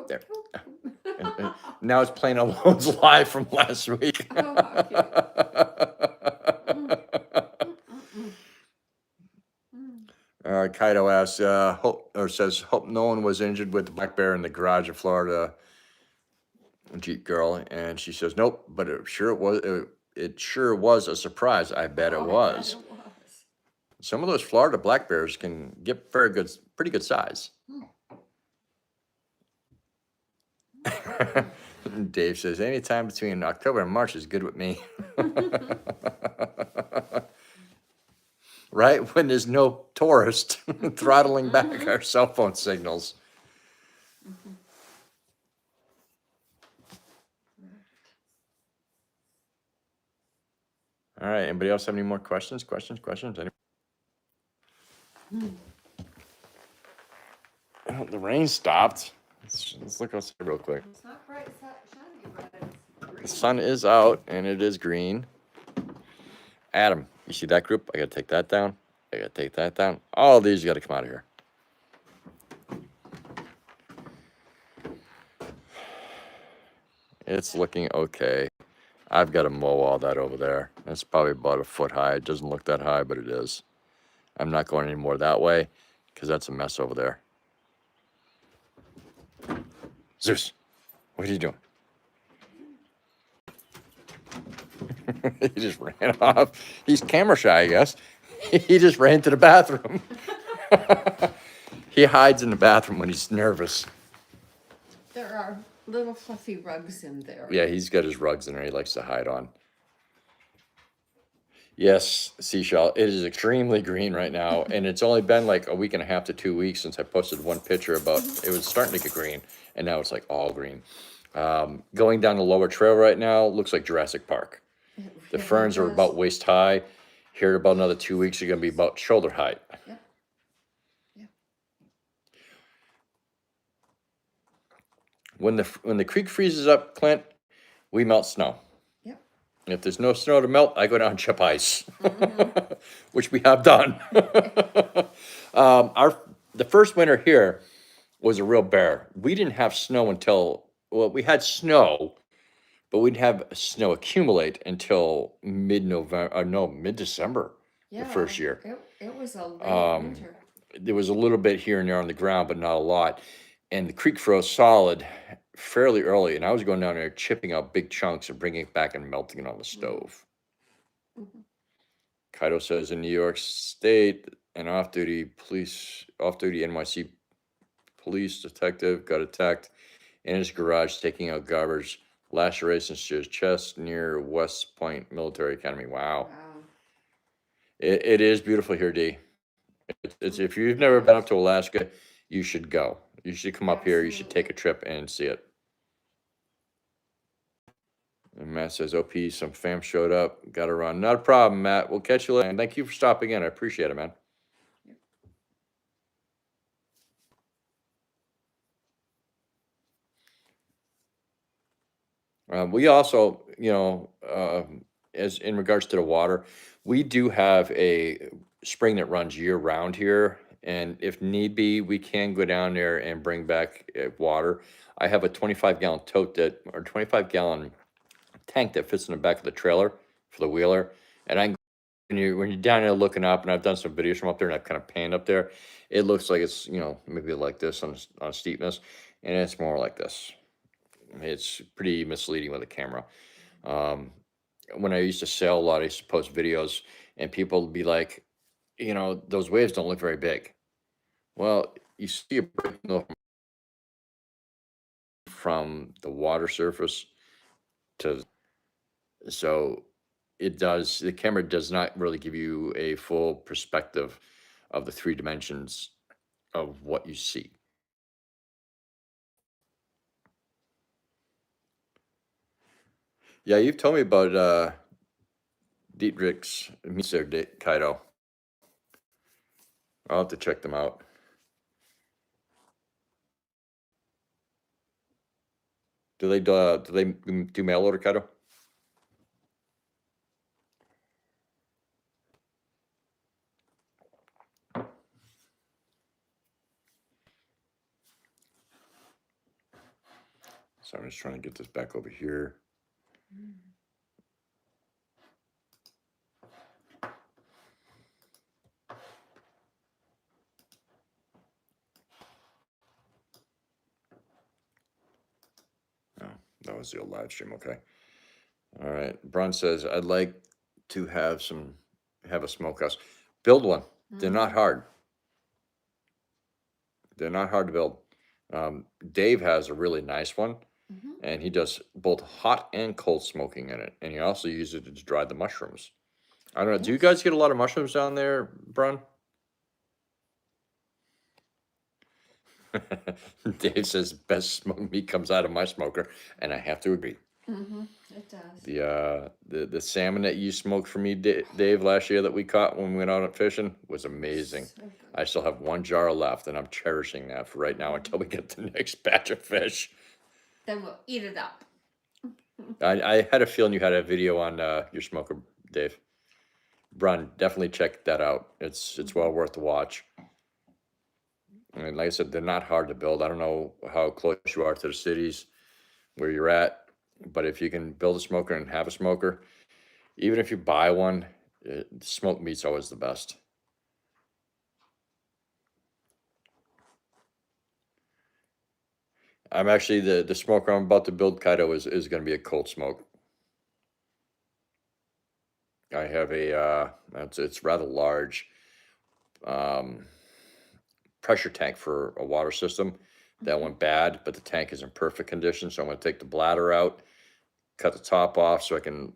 there. And now it's playing Alone's live from last week. Oh, how cute. Kaito asks, hope no one was injured with the black bear in the garage in Florida, Jeep Girl. And she says, nope, but it was. it sure was a surprise. I bet it Oh, was. it was. Some of those Florida black bears can get pretty good size. Dave says, anytime between October and March is good with me. Right? When there's no tourist throttling back our cell phone signals. All right, anybody else have any more questions? Any- Oh, the rain stopped. Let's look outside real quick. It's not bright, shiny, but it's green. The sun is out and it is green. Adam, you see that group? I gotta take that down. I gotta take that down. All these gotta come out of here. It's looking okay. I've got to mow all that over there. It's probably about a foot high. It doesn't look that high, but it is. I'm not going any more that way because that's a mess over there. Zeus, what are you doing? He just ran off. He's camera shy, I guess. He just ran to the bathroom. He hides in the bathroom when he's nervous. There are little fluffy rugs in there. Yeah, he's got his rugs in there he likes to hide on. Yes, Seashell, it is extremely green right now, and it's only been like a week and a half to 2 weeks since I posted one picture about, it was starting to get green, and now it's like all green. Going down the lower trail right now, looks like Jurassic Park. The really ferns are does. about waist high. Here in about another 2 weeks, they're gonna be about shoulder height. Yep. Yep. When the creek freezes up, Clint, we melt snow. Yep. If there's no snow to melt, I go down and chip ice, which we have done. The first winter here was a real bear. We didn't have snow until, well, we had snow, but we'd have snow accumulate until mid-November, no, mid-December, the first year. It was a late winter. There was a little bit here and there on the ground, but not a lot. And the creek froze solid fairly early, and I was going down there chipping out big chunks and bringing it back and melting it on the stove. Kaido says in New York State, an off-duty NYC police detective got attacked in his garage taking out garbage, lacerations to his chest near West Point Military Academy. Wow. It is beautiful here, D. It's if you've never been up to Alaska, you should go. You should come up here. You should take a trip and see it. And Matt says, OP, some fam showed up. Got to run. Not a problem, Matt. We'll catch you later. And thank you for stopping in. I appreciate it, man. We also, as in regards to the water, we do have a spring that runs year round here. And if need be, we can go down there and bring back water. I have a 25-gallon tote or 25-gallon tank that fits in the back of the trailer for the wheeler. And when you're down there looking up, and I've done some videos from up there, and I've kind of panned up there, it looks like it's, maybe like this on steepness, and it's more like this. It's pretty misleading with a camera. When I used to sail a lot, I used to post videos, and people would be like, those waves don't look very big. Well, you see a break from the water surface to, so the camera does not really give you a full perspective of the 3 dimensions of what you see. Yeah, you've told me about Dietrich's meats there, Kaido. I'll have to check them out. Do they do mail order, Kaido? So I'm just trying to get this back over here. Oh, that was the old live stream. Okay. All right. Brun says, I'd like to have a smokehouse. Build one. They're not hard. They're not hard to build. Dave has a really nice one, and he does both hot and cold smoking in it. And he also uses it to dry the mushrooms. I don't know. Do you guys get a lot of mushrooms down there, Brun? Dave says best smoked meat comes out of my smoker, and I have to agree. It does. The salmon that you smoked for me, Dave, last year that we caught when we went out fishing was amazing. So good. I still have one jar left, and I'm cherishing that for right now until we get the next batch of fish. Then we'll eat it up. I had a feeling you had a video on your smoker, Dave. Brun, definitely check that out. It's well worth the watch. And like I said, they're not hard to build. I don't know how close you are to the cities where you're at, but if you can build a smoker and have a smoker, even if you buy one, smoked meat's always the best. I'm actually the smoker I'm about to build, Kaido, is going to be a cold smoke. I have it's rather large pressure tank for a water system that went bad, but the tank is in perfect condition. So I'm going to take the bladder out, cut the top off so I can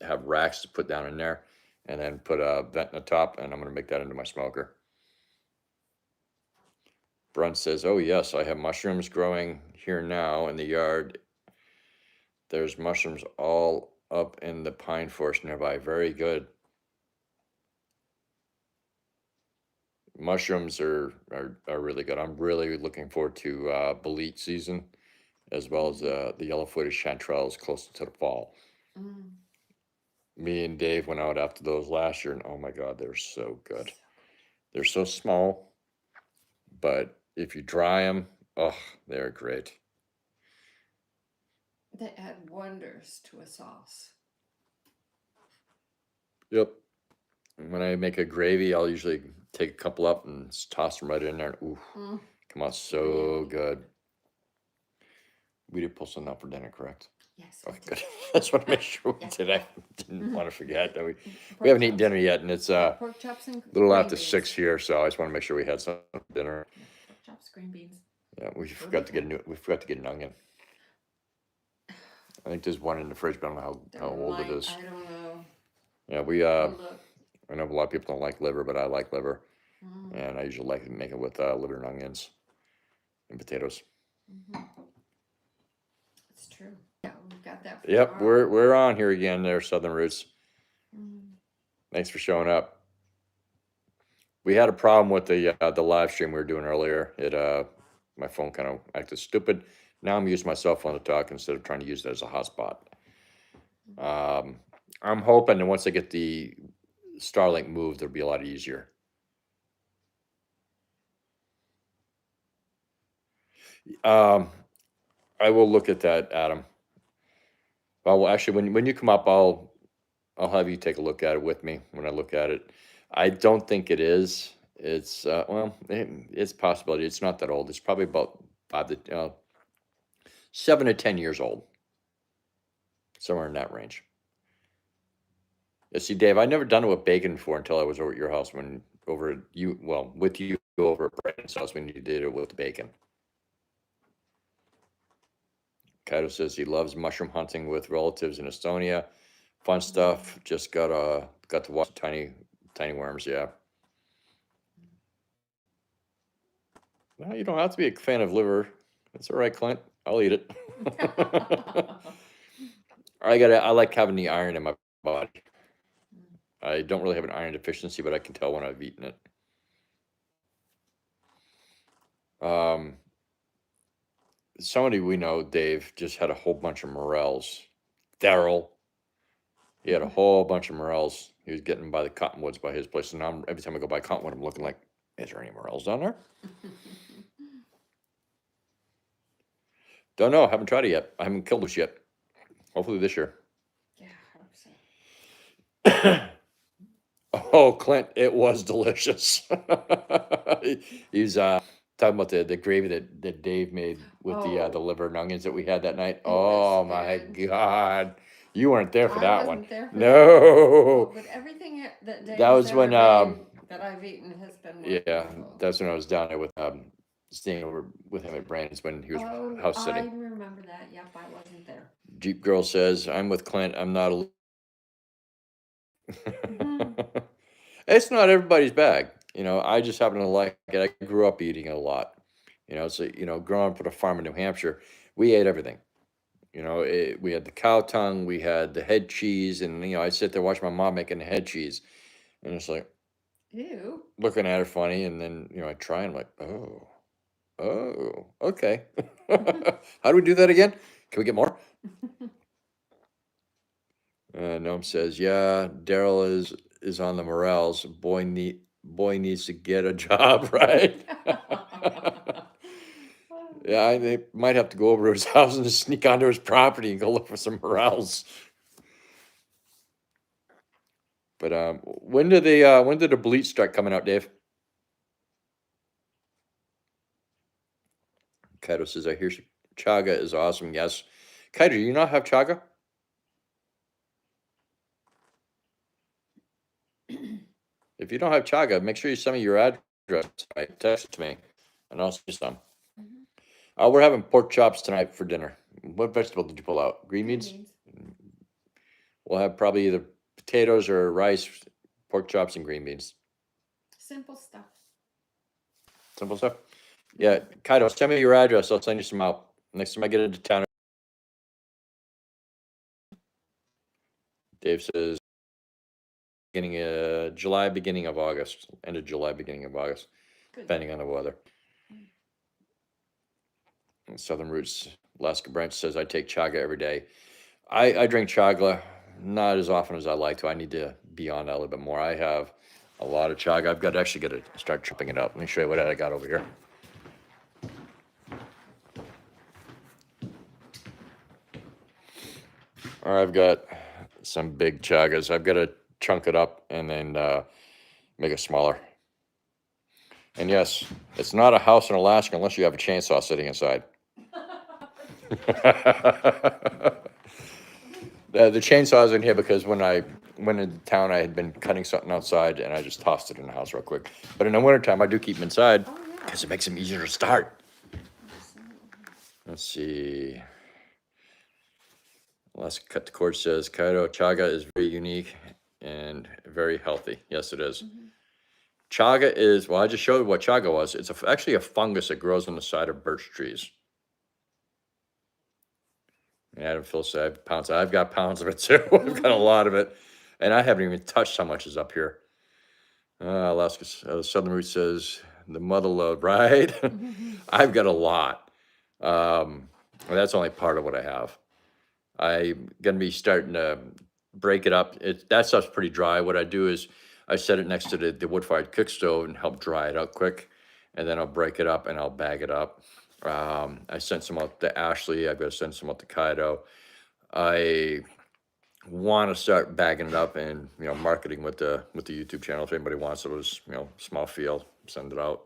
have racks to put down in there, and then put a vent in the top, and I'm going to make that into my smoker. Brun says, oh yes, I have mushrooms growing here now in the yard. There's mushrooms all up in the pine forest nearby. Very good. Mushrooms are really good. I'm really looking forward to bolete season, as well as the yellow-footed chanterelles closer to the fall. Me and Dave went out after those last year, and oh my God, they're so good. They're so small, but if you dry them, oh, they're great. They add wonders to a sauce. Yep. When I make a gravy, I'll usually take a couple up and toss them right in there. Ooh, come out so good. We did pull some out for dinner, correct? Yes. Okay, good. I just want to make sure we did. I didn't want to forget. We haven't eaten dinner yet, and it's pork chops and a little after green 6 beans. here, so I just want to make sure we had some for dinner. Pork chops, green beans. Yeah, we forgot to get an onion. I think there's one in the fridge, but I don't know how old it is. I don't know. Yeah, Look. I know a lot of people don't like liver, but I like liver, and I usually like to make it with liver and onions and potatoes. It's true. Yeah, we've got that. For Yep, tomorrow. we're on here again there, Southern Roots. Thanks for showing up. We had a problem with the live stream we were doing earlier. My phone kind of acted stupid. Now I'm using my cell phone to talk instead of trying to use it as a hotspot. I'm hoping that once I get the Starlink moved, it'll be a lot easier. I will look at that, Adam. Well, actually, when you come up, I'll have you take a look at it with me when I look at it. I don't think it is. It's it's a possibility. It's not that old. It's probably about 7 to 10 years old, somewhere in that range. Yeah, see, Dave, I'd never done it with bacon before until I was over at your house with you over at Brandon's house when you did it with the bacon. Kaido says he loves mushroom hunting with relatives in Estonia. Fun stuff. Just got to watch tiny worms. Yeah. Well, you don't have to be a fan of liver. That's all right, Clint. I'll eat it. I like having the iron in my body. I don't really have an iron deficiency, but I can tell when I've eaten it. Somebody we know, Dave, just had a whole bunch of morels. Daryl. He had a whole bunch of morels. He was getting by the cottonwoods by his place. And now every time I go by cottonwood, I'm looking like, is there any morels down there? Don't know. Haven't tried it yet. I haven't killed this yet. Hopefully this year. Yeah, I hope so. Oh, Clint, it was delicious. He's talking about the gravy that Dave made with the liver and onions that we had that night. Oh my good. God. You weren't there for I that one. wasn't there for No. But everything that Dave That has was ever when, made that I've eaten has been yeah, wonderful. that's when I was down there with, staying over with him at Brandon's when he was house I sitting. remember that. Yep, I wasn't there. Jeep Girl says, I'm with Clint. I'm not a. It's not everybody's bag. You know, I just happen to like it. I grew up eating it a lot. You know, so, you know, growing up at a farm in New Hampshire, we ate everything. You know, we had the cow tongue, we had the head cheese, and, you know, I sit there watching my mom making the head cheese. And it's like, Ew. looking at her funny. And then, you know, I try and I'm like, oh, okay. How do we do that again? Can we get more? Noam says, yeah, Daryl is on the morels. Boy needs to get a job, right? Yeah, they might have to go over to his house and just sneak onto his property and go look for some morels. But when did the bleach start coming out, Dave? Kaido says, I hear chaga is awesome. Yes. Kaido, do you not have chaga? If you don't have chaga, make sure you send me your address. Text it to me, and I'll send you some. We're having pork chops tonight for dinner. What vegetable did you pull out? Green beans? We'll have probably either potatoes or rice, pork chops, and green beans. Simple stuff. Simple stuff. Yeah, Kaido, send me your address. I'll send you some out. Next time I get into town. Dave says beginning of July, beginning of August. End of July, beginning of August. Good. Depending on the weather. Southern Roots, Alaska Branch says, I take chaga every day. I drink chaga not as often as I like to. I need to be on that a little bit more. I have a lot of chaga. I've got to start chopping it up. Let me show you what I got over here. All right, I've got some big chagas. I've got to chunk it up and then make it smaller. And yes, it's not a house in Alaska unless you have a chainsaw sitting inside. The chainsaw's in here because when I went into town, I had been cutting something outside and I just tossed it in the house real quick. But in the wintertime, I do keep them inside because it makes them easier to start. Let's see. Alaska Cut the Cord says, Kaido, chaga is very unique and very healthy. Yes, it is. Chaga is, well, I just showed what chaga was. It's actually a fungus that grows on the side of birch trees. And Adam Phil said, I've got pounds of it too. I've got a lot of it. And I haven't even touched how much is up here. Alaska Southern Root says, the mother lode, right? I've got a lot. That's only part of what I have. I'm going to be starting to break it up. That stuff's pretty dry. What I do is I set it next to the wood-fired cook stove and help dry it out quick. And then I'll break it up and I'll bag it up. I sent some out to Ashley. I've got to send some out to Kaido. I want to start bagging it up and, you know, marketing with the YouTube channel. If anybody wants it, was, you know, small field, send it out.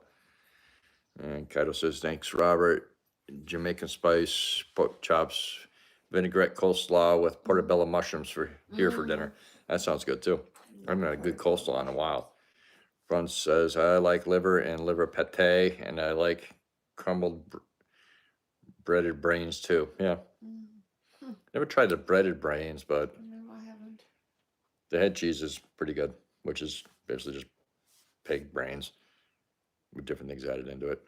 And Kaido says, thanks, Robert. Jamaican spice, pork chops, vinaigrette coleslaw with portobello mushrooms for dinner. That sounds good too. I haven't had a good coleslaw in a while. Front says, I like liver and liver pate, and I like crumbled breaded brains too. Yeah. Never tried the breaded brains, but No, I haven't. the head cheese is pretty good, which is basically just pig brains with different things added into it.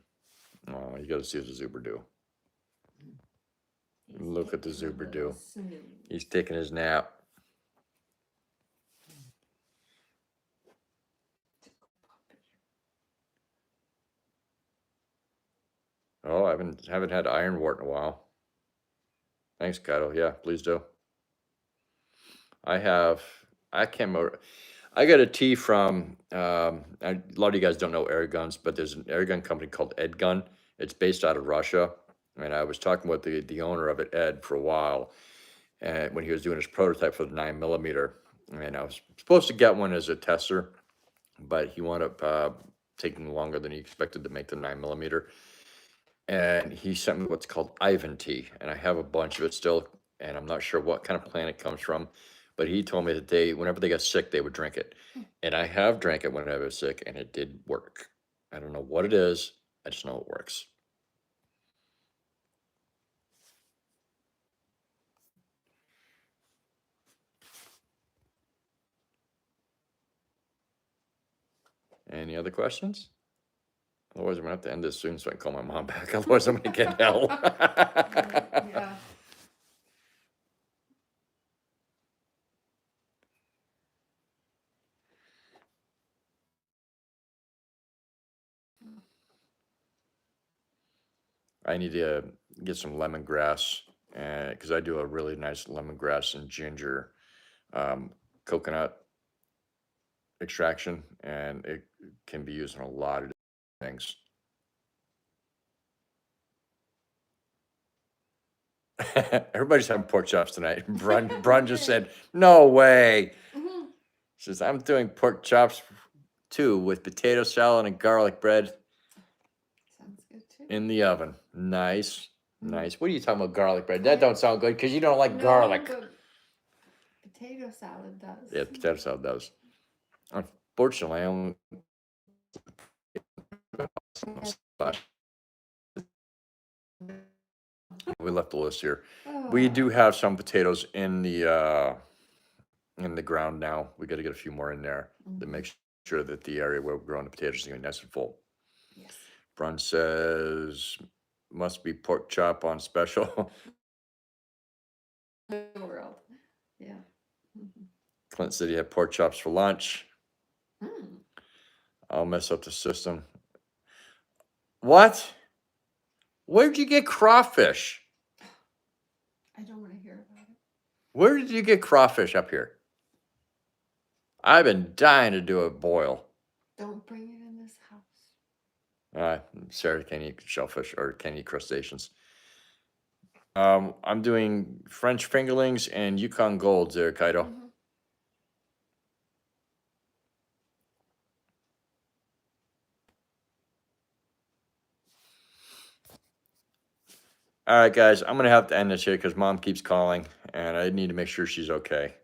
Oh, you got to see the Zuber do. Look at the Zuber do. He's taking his nap. Oh, I haven't had ironwort in a while. Thanks, Kaido. Yeah, please do. I can't remember. I got a tea from, a lot of you guys don't know air guns, but there's an air gun company called Edgun. It's based out of Russia. And I was talking with the owner of it, Ed, for a while. And when he was doing his prototype for the 9mm, and I was supposed to get one as a tester, but he wound up taking longer than he expected to make the 9mm. And he sent me what's called Ivan tea, and I have a bunch of it still. and I'm not sure what kind of plant it comes from, but he told me that they, whenever they got sick, they would drink it. And I have drank it whenever I was sick, and it did work. I don't know what it is. I just know it works. Any other questions? Otherwise, I'm gonna have to end this soon so I can call my mom back. Otherwise, I'm gonna get hell. Yeah. I need to get some lemongrass, and because I do a really nice lemongrass and ginger coconut extraction, and it can be used in a lot of things. Everybody's having pork chops tonight. Brun just said, "No way." Mhm. Says, "I'm doing pork chops too with potato salad and garlic bread Sounds good too. in the oven." Nice, Mm. nice. What are you talking about, garlic bread? That don't sound good because you don't like No, garlic. but potato salad does. Yeah, potato salad does. Unfortunately, I only we left the list here. We do have some potatoes in the ground now. We got to get a few more in there to make sure that the area where we're growing the potatoes is going to be nice and full. Yes. Brun says, "Must be pork chop on special." The world. Yeah. Mhm. Clint said he had pork chops for lunch. Mm. I'll mess up the system. What? Where'd you get crawfish? I don't want to hear about it. Where did you get crawfish up here? I've been dying to do a boil. Don't bring it in this house. Sarah can't eat shellfish or can't eat crustaceans. I'm doing French fingerlings and Yukon Golds there, Kaido. Mhm. All right, guys, I'm gonna have to end this here because Mom keeps calling, and I need to make sure she's okay.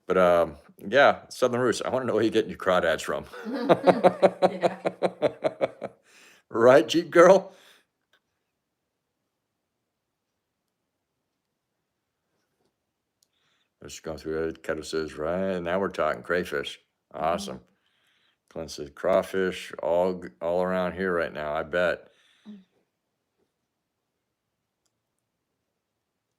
But yeah, Southern Roots. I want to know where you're getting your crawdads from. Yeah. Right, Jeep Girl? Let's go through it. Keto says, right, now we're talking crayfish. Awesome. Clint says crawfish all around here right now, I bet.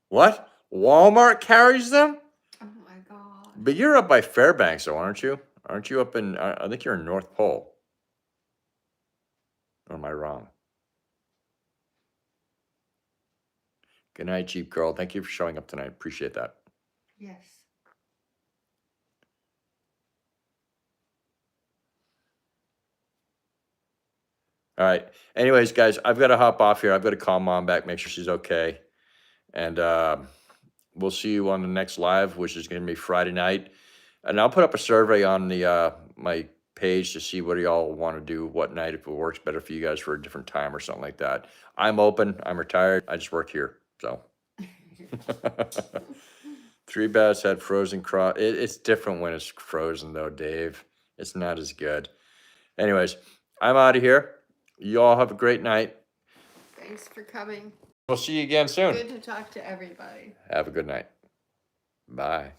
What? Walmart carries them? Oh my God. But you're up by Fairbanks, though, aren't you? Aren't you up in? I think you're in North Pole. Or am I wrong? Good night, Jeep Girl. Thank you for showing up tonight. Appreciate that. Yes. All right. Anyways, guys, I've got to hop off here. I've got to call Mom back, make sure she's okay. And we'll see you on the next live, which is going to be Friday night. And I'll put up a survey on the my page to see what y'all want to do, what night, if it works better for you guys for a different time or something like that. I'm open. I'm retired. I just work here. So. Three Bats had frozen it's different when it's frozen, though, Dave. It's not as good. Anyways, I'm out of here. You all have a great night. Thanks for coming. We'll see you again soon. Good to talk to everybody. Have a good night. Bye.